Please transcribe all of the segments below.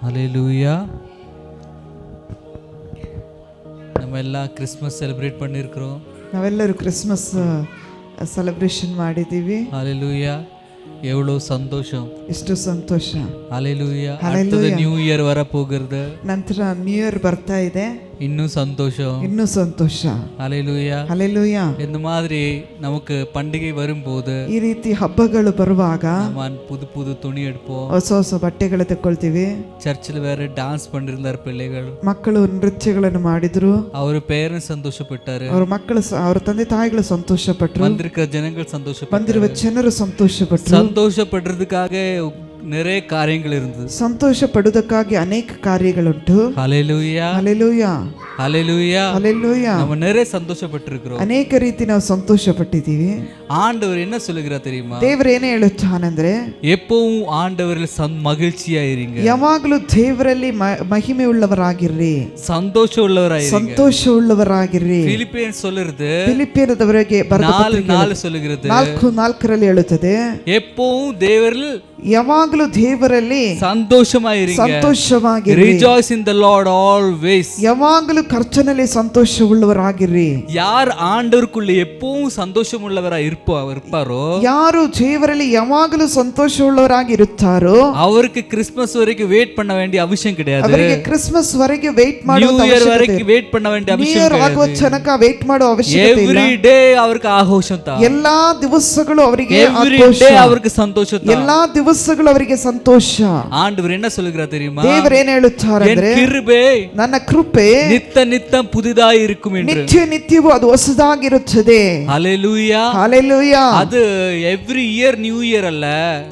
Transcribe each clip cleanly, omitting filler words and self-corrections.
ஹல்லேலூயா. நம்ம எல்லாம் Christmas celebrate பண்ணியிருக்கிறோம். ನಾವೆಲ್ಲರೂ ಕ್ರಿಸ್ಮಸ್ ಸೆಲೆಬ್ರೇಷನ್ ಮಾಡಿದ್ದೀವಿ. ஹல்லேலூயா. எவ்வளோ சந்தோஷம், ಎಷ್ಟು ಸಂತೋಷ. ஹல்லேலூயா. அடுத்தது நியூ இயர் வர போகிறது. ನಂತರ ನ್ಯೂ ಇಯರ್ ಬರ್ತಾ ಇದೆ. இன்னும் சந்தோஷம், ಇನ್ನೂ ಸಂತೋಷ. ஹல்லேலூயா. ಹಲ್ಲೆಲೂಯಾ. இந்த மாதிரி நமக்கு பண்டிகை வரும்போது ಈ ರೀತಿ ಹಬ್ಬಗಳು ಬರುವಾಗ நம்ம புது புது துணி எடுப்போம். ಹೊಸ ಹೊಸ ಬಟ್ಟೆಗಳು ತಗೊಳ್ತೀವಿ. சர்ச்சில் வேற டான்ஸ் பண்ணிருந்தார் பிள்ளைகள். ಮಕ್ಕಳು ನೃತ್ಯಗಳನ್ನು ಮಾಡಿದ್ರು. அவர் பேரன் சந்தோஷப்பட்டாரு, ಅವರ ಮಕ್ಕಳು ಅವರ ತಂದೆ ತಾಯಿಗಳು ಸಂತೋಷ ಪಟ್ಟರು. வந்திருக்க ஜனங்கள் சந்தோஷப்பட்டாரு. ಬಂದಿರುವ ಜನರು ಸಂತೋಷ ಪಟ್ಟರು. சந்தோஷப்படுறதுக்காக நிறைய காரியங்கள் இருந்தது. ಸಂತೋಷ ಪಡುವುದಕ್ಕಾಗಿ ಅನೇಕ ಕಾರ್ಯಗಳುಂಟು. ஹல்லேலூயா, ಹಲ್ಲೆಲೂಯಾ, ஹல்லேலூயா. ಹಲ್ಲೆಲೂಯಾ. நம்ம நிறைய சந்தோஷப்பட்டிருக்கிறோம். ಅನೇಕ ರೀತಿ ನಾವು ಸಂತೋಷ ಪಟ್ಟಿದ್ದೀವಿ. ஆண்டவர் என்ன சொல்லுகிறார் தெரியுமா? ದೇವರು ಏನೇ ಹೇಳುತ್ತಾನಂದ್ರೆ, எப்பவும் ஆண்டவரில் மகிழ்ச்சியா இருங்க, ಯಾವಾಗಲೂ ದೇವರಲ್ಲಿ ಮಹಿಮೆ ಉಳ್ಳವರಾಗಿರ್ರಿ, சந்தோஷம் உள்ளவராயிருங்க. ಸಂತೋಷ ಉಳ್ಳವರಾಗಿರ್ರಿ. பிலிப்பியன் சொல்லுறது ಫಿಲಿಪಿಯನದವರೆಗೆ ಬರೆದ ಪತ್ರಿಕೆ 4:4 சொல்லுகிறது. 4:4 ಹೇಳುತ್ತದೆ, எப்பவும் தேவரில் ಯಾವಾಗಲೂ ದೇವರಲ್ಲಿ சந்தோஷமாயிருங்க, ಸಂತೋಷವಾಗಿರ್ರಿ. rejoice in the Lord always. ಯಾವಾಗಲೂ ಕರ್ತನಲ್ಲಿ ಸಂತೋಷ ಉಳ್ಳವರಾಗಿರ್ರಿ. யார் ஆண்டவருக்குள்ள எப்பவும் சந்தோஷம் உள்ளவரா இருப்பாரோ, ಯಾರು ದೇವರಲ್ಲಿ ಯಾವಾಗಲೂ ಸಂತೋಷ ಉಳ್ಳವರಾಗಿ ಇರುತ್ತಾರೋ அவருக்கு கிறிஸ்மஸ் வரைக்கும் வெயிட் பண்ண வேண்டிய அவசியம் கிடையாது. ಅವರಿಗೆ ಕ್ರಿಸ್ಮಸ್ ವರೆಗೆ ವೇಟ್ ಮಾಡೋ நியூ ಇಯರ್ வரைக்கும் வெயிட் பண்ண வேண்டிய அவசியம் ಇಯರ್ ಆಗುವ கிடையாது. ತನಕ ವೇಟ್ ಮಾಡೋ ಅವಶ್ಯಕತೆ ಇಲ್ಲ. எவ்ரி டே அவருக்கு ஆഘോஷம் தான். ಎಲ್ಲಾ ದಿವಸಗಳು ಅವರಿಗೆ எவ்ரி ಆಘೋಷ. டே அவருக்கு சந்தோஷம் தான். ಎಲ್ಲಾ ದಿವಸಗಳು ಅವರಿಗೆ ಸಂತೋಷ. ஆண்டவர் என்ன சொல்லுகிறார் தெரியுமா? ದೇವರು ಏನು ಹೇಳುತ್ತಾರೆ என் ಅಂದ್ರೆ, கிருபை ನನ್ನ ಕೃಪೆ நித்த நித்தம் புதிதாய் இருக்கும் என்று. ನಿತ್ಯ ನಿತ್ಯವೂ ಅದು ಹೊಸದಾಗಿರುತ್ತದೆ. ஹல்லேலூயா. ಹಲ್ಲೆಲೂಯಾ. அது எவ்ரி இயர் நியூ இயர் அல்ல,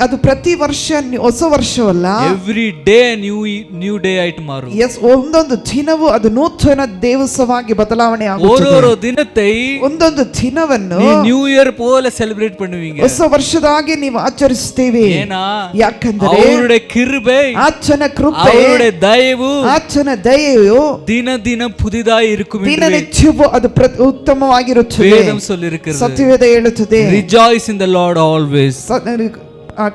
ಅದು ಪ್ರತಿ ವರ್ಷ ಹೊಸ ವರ್ಷವಲ್ಲ, எவ்ரி டே நியூ டே ஆயிட்டு மாறும். ಒಂದೊಂದು ದಿನವೂ ಅದು ನೂತನ ದಿವಸವಾಗಿ ಬದಲಾವಣೆ ಆಗುತ್ತದೆ. ஒரு ದಿನத்தை ಒಂದೊಂದು ದಿನವನ್ನು நியூ இயர் போல செலிப்ரேட் பண்ணுவீங்க. ಹೊಸ ವರ್ಷದಾಗಿ ನೀವು ಆಚರಿಸುತ್ತೀವಿ. ஏனா ಯಾಕಂದ್ರೆ அவருடைய கிருபை, ಆತನ ಕೃಪೆ, அவருடைய தயவு ಆತನ ದಯೆಯು ದಿನ ದಿನ புதிதாய் இருக்கும் ದಿನ என்று ನಿತ್ಯವೂ ಅದು ಉತ್ತಮವಾಗಿರುತ್ತದೆ. வேதம் சொல்லிருக்கிறது. ಸತ್ಯವೇದ ಹೇಳುತ್ತದೆ, rejoice in the Lord always.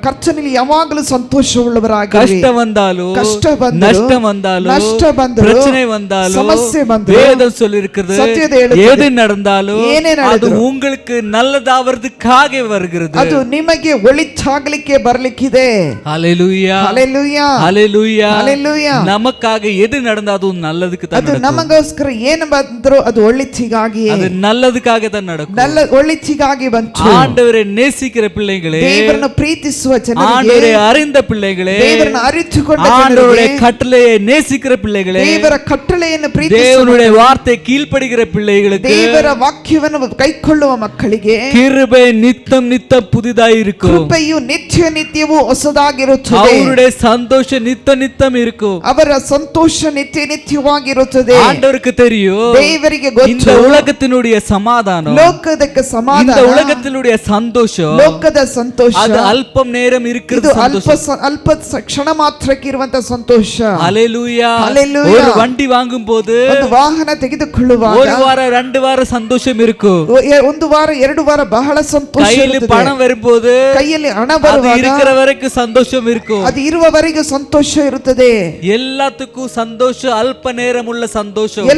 ಕರ್ತನಲ್ಲಿ ಯಾವಾಗಲೂ ಸಂತೋಷವುಳ್ಳವರಾಗಿರಿ. ಕಷ್ಟ ಬಂದಾலும், ಕಷ್ಟ ಬಂದರು, ನಷ್ಟ ಬಂದಾலும், ನಷ್ಟ ಬಂದರು, பிரச்சனை வந்தாலும், ಸಮಸ್ಯೆ ಬಂದರು, வேதம் சொல்லிருக்கிறது, ಸತ್ಯದ ಹೇಳುತ್ತದೆ, எது நடந்தாலும் ಏನೇ அது ನಡೆದರೂ உங்களுக்கு நல்லதாவதுக்காக வருகிறது. ಅದು ನಿಮಗೆ ಒಳಿತಾಗಲಿಕ್ಕೆ ಬರಲಿಕ್ಕಿದೆ. ஹல்லேலூயா, ಹಲ್ಲೆಲೂಯಾ, ஹல்லேலூயா. ಹಲ್ಲೆಲೂಯಾ. நமக்காக எது நடந்தாலும் நல்லதுக்கு தான் ಅದು நடக்கும். ನಮಗೋಸ್ಕರ ಏನು ಬಂದರೂ ಅದು ಒಳಿತಿಗಾಗಿ, அது நல்லதுக்காக தான் நடக்கும். ಒಳಿತಿಗಾಗಿ ಬಂತು. ஆண்டவரை நேசிக்கிற பிள்ளைகளே, ದೇವರನ್ನು ಪ್ರೀತಿಸುವ ಜನರಿಗೆ, ஆண்டவரை அறிந்த பிள்ளைகளே, ದೇವರನ್ನು ಅರಿತುಕೊಂಡ ஆண்டவருடைய ಜನರಿಗೆ, கட்டளையை நேசிக்கிற பிள்ளைகளே, ದೇವರ ಕಟ್ಟಳೆಯನ್ನು ಪ್ರೀತಿಸುವ, தேவனுடைய வார்த்தை கீழ்ப்படுகிற பிள்ளைகளுக்கு ದೇವರ ವಾಕ್ಯವನ್ನು ಕೈಕೊಳ್ಳುವ ಮಕ್ಕಳಿಗೆ கிருபை நித்தம் நித்தம் புதிதாய் இருக்கும். ಕೃಪೆಯು ನಿತ್ಯ ನಿತ್ಯವೂ ಹೊಸದಾಗಿರುತ್ತದೆ. அவருடைய சந்தோஷம் நித்த நித்தம் இருக்கும். ಅವರ ಸಂತೋಷ ನಿತ್ಯ ನಿತ್ಯವಾಗಿರುತ್ತದೆ. ஆண்டவருக்கு தெரியும் ದೇವರಿಗೆ இந்த ಗೊತ್ತು உலகத்தினுடைய சமாதானம், ಲೋಕದಕ್ಕೆ இந்த ಸಮಾಧಾನ, உலகத்தினுடைய சந்தோஷம், ಲೋಕದ ಸಂತೋಷ அது அல்பம் நேரம் இருக்கிறது. ಇದು ಅಲ್ಪ ಕ್ಷಣ ಮಾತ್ರಕ್ಕೆ ಇರುವಂತ ಸಂತೋಷ. ஹல்லேலூயா. ஹல்லேலூயா. ஒரு வண்டி வாங்கும் போது ಒಂದು ವಾಹನ ತೆಗೆದುಕೊಳ್ಳುವಾಗ ஒரு வாரம் 2 வாரம் சந்தோஷம் இருக்கும். ಒಂದು ವಾರ 2 ವಾರ ಬಹಳ ಸಂತೋಷ கையில் ಇರುತ್ತದೆ. பணம் வரும்போது ಕೈಯಲ್ಲಿ ಹಣ அது ಬರುವಾಗ இருக்கிற வரைக்கும் சந்தோஷம் இருக்கும். ಅದು ಇರುವವರೆಗೆ ಸಂತೋಷ ಇರುತ್ತದೆ. எல்லாத்துக்கும் சந்தோஷம் அல்ப நேரம் உள்ள சந்தோஷம்.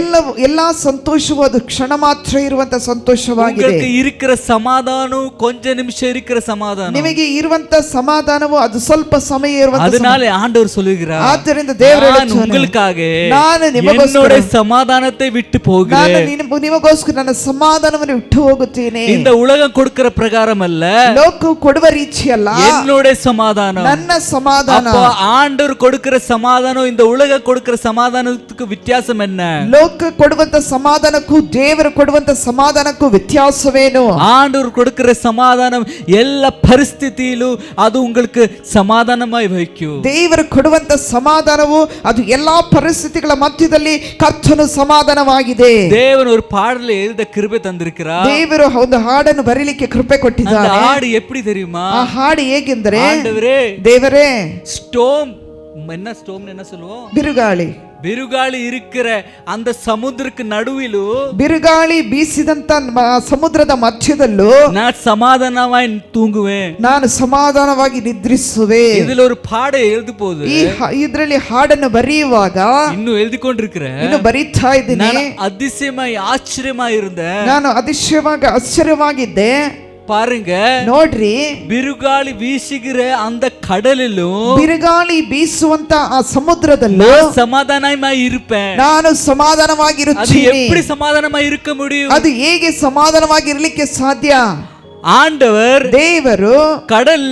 ಎಲ್ಲಾ ಸಂತೋಷವೂ ಅದು ಕ್ಷಣ ಮಾತ್ರ ಇರುವಂತ ಸಂತೋಷವಾಗಿದೆ. உங்களுக்கு இருக்கிற சமாதானம் கொஞ்ச நிமிஷம் இருக்கிற சமாதானம். ನಿಮಗೆ ಇರುವಂತ ಸಮಾಧಾನವು ಅದು ಸ್ವಲ್ಪ ಸಮಯ ಇರುವಂತ. அதனால ஆண்டவர் சொல்லுகிறார், ಆದ್ದರಿಂದ ದೇವರು நான் உங்களுக்காக ನಾನು ನಿಮಗೋಸ್ಕರ என்னோட சமாதானத்தை விட்டு போகிறேன். ನಾನು ನಿಮಗೋಸ್ಕರ ನನ್ನ ಸಮಾಧಾನವನ್ನು ಬಿಟ್ಟು ಹೋಗುತ್ತೇನೆ. இந்த உலகம் கொடுக்கிற பிரகாரம் அல்ல, ಲೋಕವು ಕೊಡುವ ರೀತಿ ಅಲ್ಲ, என்னோட சமாதானம். ನನ್ನ ಸಮಾಧಾನ. அப்போ ஆண்டவர் கொடுக்கிற சமாதானம் இந்த உலகம் கொடுக்கிற சமாதானத்துக்கு வித்தியாசம் என்ன? ಲೋಕ ಕೊಡುವಂತ ಸಮಾಧಾನಕ್ಕೂ ದೇವರು ಕೊಡುವಂತ ಸಮಾಧಾನಕ್ಕೂ ವ್ಯತ್ಯಾಸವೇನು? ஆண்டவர் கொடுக்கிற சமாதானம் எல்லா ಪರಿಸ್ಥಿತಿಯಲ್ಲೂ ಅದು உங்களுக்கு சமாதானமாய் வைக்கும். ದೇವರು ಕೊಡುವಂತ ಸಮಾಧಾನವು ಅದು ಎಲ್ಲಾ ಪರಿಸ್ಥಿತಿಗಳ ಮಧ್ಯದಲ್ಲಿ ಕರ್ತನು ಸಮಾಧಾನವಾಗಿದೆ. தேவன் ஒரு பாடலை எழுத கிருபை தந்திருக்கிறார். ದೇವರು ಒಂದು ಹಾಡನ್ನು ಬರೀಲಿಕ್ಕೆ ಕೃಪೆ அந்த ಕೊಟ್ಟಿದ್ದಾನೆ. ಹಾಡು எப்படி தெரியுமா? ಆ ಹಾಡು ಹೇಗೆಂದರೆ, ஆண்டவரே, ದೇವರೇ, ஸ்டோம் என்ன ஸ்டோம் என்ன சொல்லுவோம்? ಬಿರುಗಾಳಿ. ಬಿರುಗಾಳಿ இருக்கிற அந்த சமுத்திரக்கு நடுவிலೂ ಬಿರುಗಾಳಿ ಬೀಸಿದಂತ ಸಮುದ್ರದ ಮಧ್ಯದಲ್ಲೂ நான் சமாதானமாய் தூங்குவேன், ನಾನು ಸಮಾಧಾನವಾಗಿ ನಿದ್ರಿಸುವೆ. இதுல ஒரு பாடம் எழுது போகுது. ಇದರಲ್ಲಿ ಹಾಡನ್ನು ಬರೆಯುವಾಗ இன்னும் எழுதி கொண்டிருக்கிறேன். ಇನ್ನು ಬರೀತಾ ಇದ್ದೀನಿ. நான் அதிசயமாய் ஆச்சரியமாய் இருந்தேன். ನಾನು ಆಶ್ಚರ್ಯವಾಗಿದ್ದೆ. பாருங்க, ನೋಡ್ರಿ, ಬಿರುಗಾಳಿ வீசுகிற அந்த கடலிலும் ಬಿರುಗಾಳಿ ಬೀಸುವಂತ ಆ ಸಮುದ್ರದಲ್ಲೂ சமாதானமாய் இருப்பேன். ನಾನು அது ಸಮಾಧಾನವಾಗಿರುತ್ತೇನೆ. எப்படி சமாதானமாய் இருக்க முடியும்? ಅದು ಹೇಗೆ ಸಮಾಧಾನವಾಗಿರ್ಲಿಕ್ಕೆ ಸಾಧ್ಯ? ஆண்டவர் ದೇವರು கடல்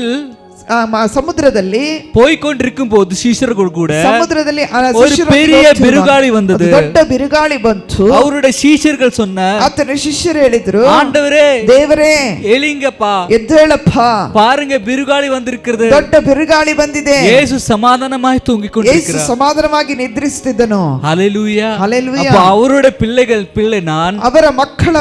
ಸಮುದ್ರದಲ್ಲಿ போய்கொண்டிருக்கும் போது சீஷர்கள் கூட ಸಮುದ್ರದಲ್ಲಿ ஒரு பெரிய ಬಿರುಗಾಳಿ வந்தது. ದೊಡ್ಡ ಬಿರುಗಾಳಿ ಬಂತು. அவருடைய சீஷர்கள் சொன்னார், ಆತನ ಶಿಷ್ಯರು ಹೇಳಿದ್ರು, ஆண்டவரே ದೇವರೇ எலிங்கப்பா, ಎದ್ದೇಳಪ್ಪ, பாருங்க ಬಿರುಗಾಳಿ வந்திருக்கிறது. ದೊಡ್ಡ ಬಿರುಗಾಳಿ ಬಂದಿದೆ. ಯೇಸು ಸಮಾಧಾನமாய் தூங்கிக் ಯೇಸು கொண்டிருக்கிறார். ಸಮಾಧಾನವಾಗಿ ನಿದ್ರಿಸುತ್ತಿದ್ದನು. ஹalleluya, ஹalleluya. அப்ப அவருடைய பிள்ளை நான், ಅವರ ಮಕ್ಕಳ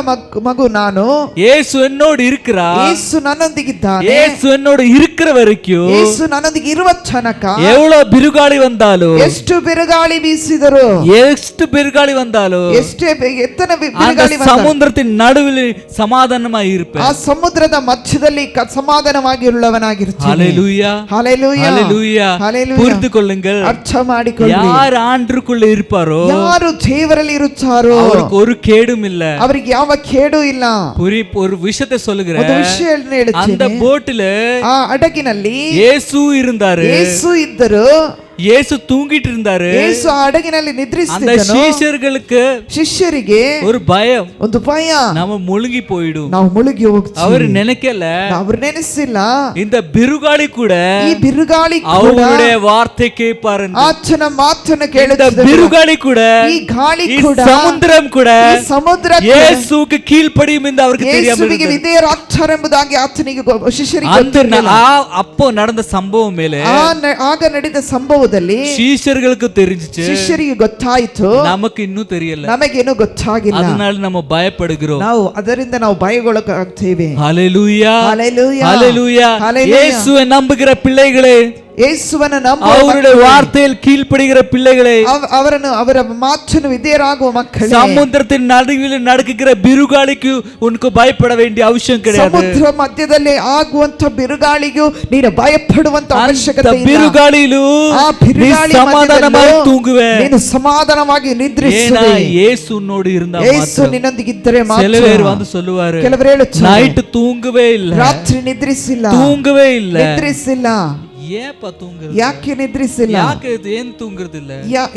ಮಗು ನಾನು. ಯೇಸು என்னோடு இருக்கிறார். ಯೇಸು ನನ್ನೊಂದಿಗಿದ್ದಾನೆ. ಯೇಸು என்னோடு இருக்கிற வரைக்கும், ಯೇಸು ನನ್ನೊಂದಿಗೆ ಇರುವ ತನಕ எவ்வளவு ಬಿರುಗಾಳಿ வந்தாலும், ಎಷ್ಟು ಬಿರುಗಾಳಿ ಬೀಸಿದರು, ಎಷ್ಟು ಬಿರುಗಾಳಿ வந்தாலும், ಎಷ್ಟೇ ಎತ್ತನ அந்த ಬಿರುಗಾಳಿ ಬಂದರೂ சமுத்திரத்தின் நடுவில் சமாதானமாய் இருப்பேன். ಆ ಸಮುದ್ರದ ಮಧ್ಯದಲ್ಲಿ ಸಮಾಧಾನವಾಗಿರುವವನಾಗಿರುತ್ತೇನೆ. ஹalleluya, ஹalleluya, ஹalleluya. ஹalleluya. புரிந்து கொள்ளுங்கள், ಅರ್ಥ ಮಾಡಿಕೊಳ್ಳಿ. யார் ஆண்டருக்குள்ள இருப்பாரோ ಯಾರು ದೇವರಲ್ಲಿ ಇರುತ್ತಾರೋ அவருக்கு ஒரு கேடும் இல்ல. ಅವರಿಗೆ ಯಾವ ಕೇಡು ಇಲ್ಲ. ஒரு விஷயத்தை சொல்லுகிறேன். ಒಂದು ವಿಷಯ அந்த ಹೇಳುತ್ತೇನೆ. போட்ல ಆ ಹಡಗಿನಲ್ಲಿ ಯೇಸು இருந்தாரு. ಯೇಸು ಇದ್ದರು. ಯೇಸು தூங்கிட்டு இருந்தாரு. ಯೇಸು ಆ ಹಡಗಿನಲ್ಲಿ அந்த ನಿದ್ರಿಸುತ್ತಿದ್ದನು. ಶಿಷ್ಯர்களுக்கு ಶಿಷ್ಯರಿಗೆ ஒரு பயம், ಒಂದು ಭಯ, நம்ம முழுகி போயிடும். ನಾವು ಮುಳುಗಿ ಹೋಗ್ತೀವಿ. அவர் நினைக்கல, ಅವರು ನೆನೆಸಿಲ್ಲ, இந்த ಬಿರುಗಾಳಿ ಕೂಡ ಈ ಬಿರುಗಾಳಿ ಕೂಡ அவருடைய வார்த்தை கேட்பாரு. ಆತನ ಮಾತನ್ನು இந்த ಕೇಳುತ್ತದೆ. ಬಿರುಗಾಳಿ கூட, ಈ ಗಾಳಿ ಈ ಕೂಡ, ಸಮುದ್ರಂ ಕೂಡ ಈ ಸಮುದ್ರ ಯೇಸುவுக்கு கீழ்ப்படியும் என்று அவருக்கு தெரியாம ಯೇಸುವಿಗೆ இருந்தது. ವಿಧೇಯರಾಗ್ತಾರೆಂಬುದಾಗಿ ಆತನಿಗೆ ಶಿಷ್ಯರಿಗೆ அந்த ಗೊತ್ತಿರಲಿಲ್ಲ. அப்போ நடந்த சம்பவம் மேலே ಆಗ ನಡೆದ ಸಂಭವದಲ್ಲಿ ಶಿಷ್ಯர்களுக்கு தெரிஞ்சிச்சு, ಶಿಷ್ಯರಿಗೆ ಗೊತ್ತಾಯಿತು, நமக்கு இன்னும் தெரியல. ನಮಗೇನು ಗೊತ್ತಾಗಿಲ್ಲ. அதனால நம்ம பயப்படுகிறோம். ಅದರಿಂದ ನಾವು ಭಯಗೊಳಗಾಗ್ತೇವೆ. ஹalleluya, ஹalleluya, ஹalleluya. ஹalleluya. இயேசுவை நம்புகிற பிள்ளைகளே, ಯೇಸುವನ್ನು ನಂಬುವ அவருடைய வார்த்தையில் கீழ்ப்படுகிற பிள்ளைகளே, ಅವರ ಮಾತನ್ನು ವಿಧೇಯರಾಗುವ ಮಕ್ಕಳೇ, சமுத்திரத்தின் நடுவில் நடக்குகிற ಬಿರುಗಾಳಿಗೂ உனக்கு பயப்பட வேண்டிய அவசியம் கிடையாது. ಸಮುದ್ರ ಮಧ್ಯದಲ್ಲಿ ಆಗುವಂತ ಬಿರುಗಾಳಿಗೂ ನೀನು ಭಯಪಡುವಂತ ಅವಶ್ಯಕತೆ ಇಲ್ಲ. ಬಿರುಗಾಳಿಲೂ ಆ ಬಿರುಗಾಳಿ ಸಮಾಧಾನವಾಗಿ ತೂಗುವೆ. ನೀನು ಸಮಾಧಾನವಾಗಿ ನಿದ್ರಿಸುವೆ. ಯೇಸು உன்னோடு இருந்தா ಯೇಸು ನಿನ್ನೊಂದಿಗಿದ್ದರೆ ಮಾತ್ರ. சில பேர் வந்து சொல்லுவாரு, ಕೆಲವರು ಹೇಳುತ್ತಾರೆ, நைಟ್ தூங்கவே இல்ல, ರಾತ್ರಿ ನಿದ್ರಿಸಿಲ್ಲ, தூங்கவே இல்ல. ನಿದ್ರಿಸಿಲ್ಲ. ஏப்பா தூங்குறது? ಯಾಕೆ ನಿದ್ರಿಸಿಲ್ಲ? ಯಾಕೆ ಏನ್ ತೂங்குறது இல்ல?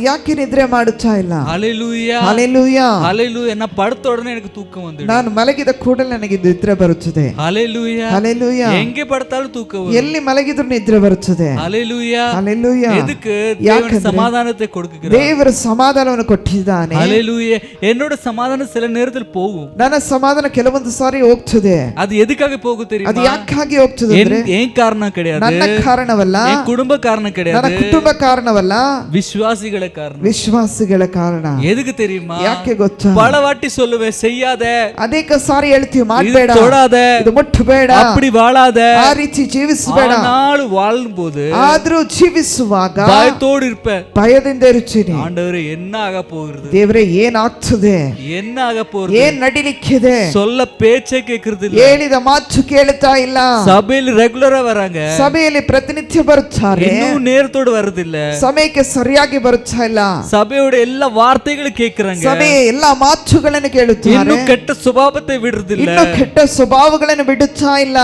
ಯಾಕೆ ನಿದ್ರೆ ಮಾಡುತ್ತಾ ಇಲ್ಲ? ஹalleluya, ஹalleluya, ஹalleluya. நான் படுத்த உடனே எனக்கு தூக்கம் வந்துடும். ನಾನು ಮಲಗಿದ ಕೂಡಲೇ ನನಗೆ ನಿದ್ರೆ ಬರುತ್ತದೆ. ஹalleluya, ஹalleluya. எங்கே படுத்தாலும் தூக்கம் வரும். ಎಲ್ಲಿ ಮಲಗಿದ್ರು ನಿದ್ರೆ ಬರುತ್ತದೆ. ஹalleluya, ஹalleluya. எதுக்கு? தேவன் சமாதானத்தை கொடுக்கிறார். ದೇವರು ಸಮಾಧಾನವನ್ನು ಕೊಟ್ಟಿದ್ದಾನೆ. ஹalleluya. என்னோட சமாதானம் சில நேரத்தில் போகும். ನನ್ನ ಸಮಾಧಾನ ಕೆಲವೊಂದು ಸಾರಿ ಹೋಗ್ತದೆ. அது எதுக்காக போகும் ಅದು தெரியுமா? ಯಾಕಾಗಿ ಹೋಗ್ತದೆ ಅಂದ್ರೆ ஏன் காரணம் கிடையாது, ನನ್ನ ಕಾರಣವಲ್ಲ, என் குடும்ப காரணம் ನನ್ನ கிடையாது, ಕುಟುಂಬ ಕಾರಣವಲ್ಲ, விசுவாசிகள காரணம். ವಿಶ್ವಾಸಿಗಳ ಕಾರಣ. எதுக்கு தெரியுமா? ಯಾಕೆ ಗೊತ್ತಾ? பல வாட்டி சொல்லுவேன், செய்யாத, ಅನೇಕ ಸಾರಿ ಹೇಳ್ತೀವಿ, இது ಮಾಡಬೇಡ, தொடாத, ಇದು ಮುಟ್ಟಬೇಡ, அப்படி வாழாத. ಆ ರೀತಿ ಜೀವಿಸಬೇಡ. ஆனாலும் வாழும்போது ಆದ್ರೂ ಜೀವಿಸುವಾಗ பயத்தோடு இருப்ப, ಭಯದಿಂದ ಇರುತ್ತೀನಿ. ஆண்டவரே என்ன ஆக போகிறது, ದೇವರೇ ಏನಾಗ್ತದೆ, என்ன ஆக போகிறது, ಏನ್ ನಡಿಲಿಕ್ಕಿದೆ, சொல்ல பேச்சே கேக்குறது இல்ல. ಹೇಳಿದ ಮಾತು ಕೇಳುತ್ತಾ ಇಲ್ಲ. சபையில் ரெகுலரா வராங்க, ಸಭೆಯಲ್ಲಿ ಪ್ರತಿನಿತ್ಯ ಬರುತ್ತಾರೆ, இன்னும் நேரத்தோடு வருது இல்ல. ಸಮಯಕ್ಕೆ ಸರಿಯಾಗಿ ಬರುತ್ತಾ ಇಲ್ಲ. சபையோட எல்லா வார்த்தைகளும் கேக்குறாங்க, ಸಭೆಯ ಎಲ್ಲಾ ಮಾತುಗಳನ್ನು ಕೇಳುತ್ತಾರೆ, இன்னும் கெட்ட சுபாவத்தை விடுறது இல்ல. ಇನ್ನು ಕೆಟ್ಟ ಸ್ವಭಾವಗಳನ್ನು ಬಿಡುತ್ತಾ ಇಲ್ಲ.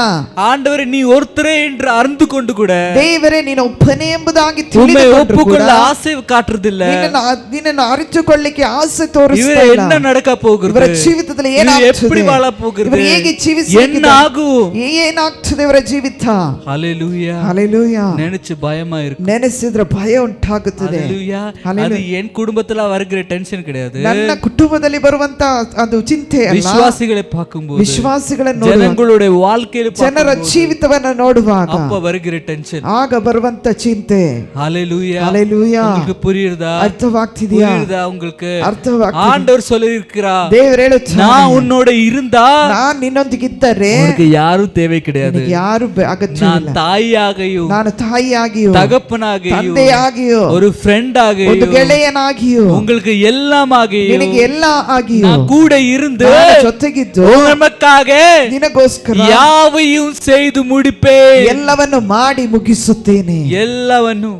ஆண்டவரே நீ ஒருத்தரே என்று அறிந்து கொண்டு கூட ದೇವರೇ ನೀನು ಒಬ್ಬನೇ ಎಂಬುದಾಗಿ உம்மை ತಿಳಿದುಕೊಂಡರೂ ಕೂಡ ஒப்புக்கொள்ள ஆசை காட்டுறது இல்ல. ನಿನ್ನನ್ನು ಅರಿತುಕೊಳ್ಳಿಕ್ಕೆ ಆಸೆ ತೋರಿಸ್ತಾ இவரே ಇಲ್ಲ. என்ன நடக்க போகிறது, ಇವರ ಜೀವಿತದಲ್ಲಿ இவர் ಏನಾಗ್ತದೆ, எப்படி வாழ போகிறது, ಇವರು ಹೇಗೆ என்ன ಜೀವಿಸಲಿಕ್ಕಿದೆ, ஆகும். ಏನಾಗ್ತದೆ ಇವರ ಜೀವಿತ. ஹalleluya, ஹalleluya. நினைச்சு பயமா இருக்கு. ನೆನೆಸಿದ್ರೆ ಭಯ ಉಂಟಾಗುತ್ತದೆ. ஹalleluya. ஹalleluya. அது என் குடும்பத்துல வருகிற டென்ஷன் கிடையாது, ನನ್ನ ಕುಟುಂಬದಲ್ಲಿ ಬರುವಂತ ಅದು ಚಿಂತೆ ಅಲ್ಲ. விசுவாசிகளை பார்க்கும்போது, ವಿಶ್ವಾಸಿಗಳನ್ನು ಜನங்களுடைய வாழ்க்கையில ಜನರ ಜೀವಿತವನ್ನು ನೋಡುವಾಗ அப்ப வருகிற ಟೆನ್ಷನ್, ಆಗ ಬರುವಂತ ಚಿಂತೆ. ஹalleluya. ஹalleluya. உங்களுக்கு புரியுதா? ಅರ್ಥವಾಗ್ತಿದೆಯಾ? புரியுதா உங்களுக்கு? ಅರ್ಥವಾಗ್ತಿದೆ. ஆண்டவர் சொல்லியிருக்கிறார், ದೇವರು ಹೇಳುತ್ತಾರೆ, நான் உன்னோட இருந்தா ನಾನು ನಿನ್ನೊಂದಿಗಿದ್ದರೆ உனக்கு யாரும் தேவை கிடையாது, ನಿನಗೆ ಯಾರು நான் ಅಗತ್ಯವಿಲ್ಲ. தாயாகையும் ನಾನು ನಾನು ತಾಯಿಯಾಗಿಯோ தகப்பனாகியும் ತಂದೆಯಾಗಿಯೋ ஒரு ஃப்ரெண்ட் ಒಂದು ஆகியும் ಗೆಳೆಯನಾಗಿಯೋ உங்களுக்கு எல்லாம் ஆகியும் ನಿನಗೆ ಎಲ್ಲ ಆಗಿಯೋ நான் கூட இருந்து ನಾನು ಜೊತೆಗಿದ್ದು உங்களுக்காக ನಿನಗೋಸ್ಕರ யாவையும் செய்து முடிப்பேன். ಎಲ್ಲವನ್ನು ಮಾಡಿ ಮುಗಿಸುತ್ತೇನೆ. ಎಲ್ಲವನ್ನು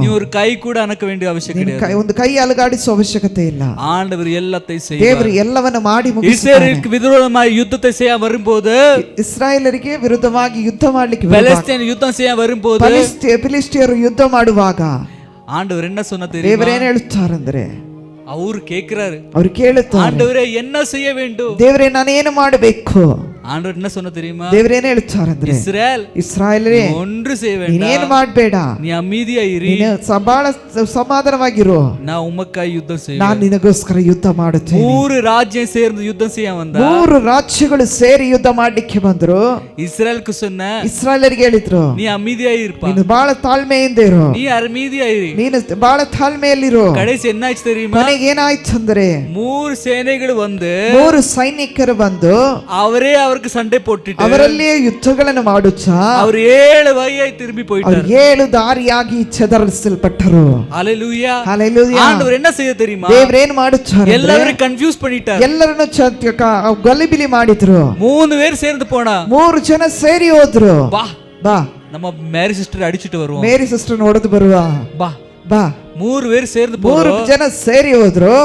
நீ ஒரு கை கூட அணக்க வேண்டிய அவசியம் கிடையாது. ಒಂದು ಕೈ ಅಲುಗಾಡಿಸುವ ಅವಶ್ಯಕತೆ ಇಲ್ಲ. ஆண்டவர் எல்லாத்தையும் செய்வார். ದೇವರು ಎಲ್ಲವನ್ನು ಮಾಡಿ ಮುಗಿಸುತ್ತಾನೆ. இஸ்ரவேலுக்கு விரோதமாய் யுத்தத்தை செய்ய வரும்போது ಇಸ್ರಾಯೇಲರಿಗೆ ವಿರುದ್ಧವಾಗಿ ಯುದ್ಧ ಮಾಡಲಿಕ್ಕೆ பெலிஸ்தீன் யுத்தம் செய்ய வரும்போது ಫಿಲಿಸ್ಟಿಯರು ಯುದ್ಧ ಮಾಡುವಾಗ ஆண்டவர் என்ன சொன்ன தெரியுமா? ದೇವರು ಏನು ಹೇಳುತ್ತಾರಂದ್ರೆ ಅವರು ಕೇಳ್கிறாரு, ಅವರು ಕೇಳುತ್ತಾರೆ, ஆண்டவரே என்ன செய்ய வேண்டும்? ದೇವರೇ ನಾನು ಏನು ಮಾಡಬೇಕು? ஆண்டவர் என்ன சொன்ன தெரியுமா? ದೇವರು ಏನು ಹೇಳುತ್ತಾರಂದ್ರೆ ಇಸ್ರಾಯೇಲರೇ ஒன்று செய்ய ನೀನು வேண்டாம், ಏನು ಮಾಡಬೇಡ, நீ அமைதியா இரு, ನೀನು ಬಹಳ ಸಮಾಧಾನವಾಗಿರು, நான் உமக்காய் யுத்தம் செய்வேன். ನಾನು ನಿನಗೋಸ್ಕರ ಯುದ್ಧ ಮಾಡುತ್ತೇನೆ. 3 ರಾಜ್ಯ ಸೇರ್ந்து யுத்தம் செய்ய வந்தா 3 ರಾಜ್ಯಗಳು ಸೇರಿ ಯುದ್ಧ ಮಾಡಲಿಕ್ಕೆ ಬಂದ್ರು. இஸ்ரேலுக்கு சொன்ன, ಇಸ್ರಾಯೇಲರಿಗೆ ಹೇಳಿದ್ರು, நீ அமைதியா இருப்பா, ನೀನು ಬಹಳ ತಾಳ್ಮೆಯಿಂದ ಇರು, நீ அமைதியா இரு. ನೀನು ಬಹಳ ತಾಳ್ಮೆಯಲ್ಲಿರು. கடைசி என்ன ஆச்சு தெரியுமா? ಕೊನೆಗೆ ಏನಾಯ್ತು ಅಂದ್ರೆ 3 ಸೇನೆಗಳು வந்து 3 ಸೈನಿಕರು ಬಂದು ಅವರೇ அவருக்கு சண்டை போட்டுட்டு ಅವರಲ್ಲಿಯೇ ಯುದ್ಧಗಳನ್ನು ಮಾಡುತ್ತಾ ಅವರು 7 ವೈಯಾಗಿ ತಿರುಗಿ ಅವರು போயிட்டாரு. 7 ದಾರಿಯಾಗಿ ಚದರಿಸಲ್ಪಟ್ಟರು. ஹalleluya. ಹಲ್ಲೆಲೂಯಾ. ஆண்டவர் என்ன செய்ய தெரியுமா? ದೇವರು ಏನು ಮಾಡುತ್ತಾರೆ? எல்லாரும் கன்ஃபியூஸ் பண்ணிட்டார். ಎಲ್ಲರನ್ನು ಗಲಿಬಿಲಿ ಮಾಡಿದ್ರು. 3 பேர் சேர்ந்து போனா 3 ಜನ ಸೇರಿ ಹೋದ್ರು. ಬಾ ಬಾ நம்ம மேரி சிஸ்டர் ಅಡಿಚಿட்டு வருவோம், ಮೇರಿ ಸಿಸ್ಟರ್ ಹೊಡೆದು ಬರುವ, ಬಾ ಬಾ. 3 பேர் சேர்ந்து 3 போறோம். ಜನ ಸೇರಿ ಹೋದ್ರು.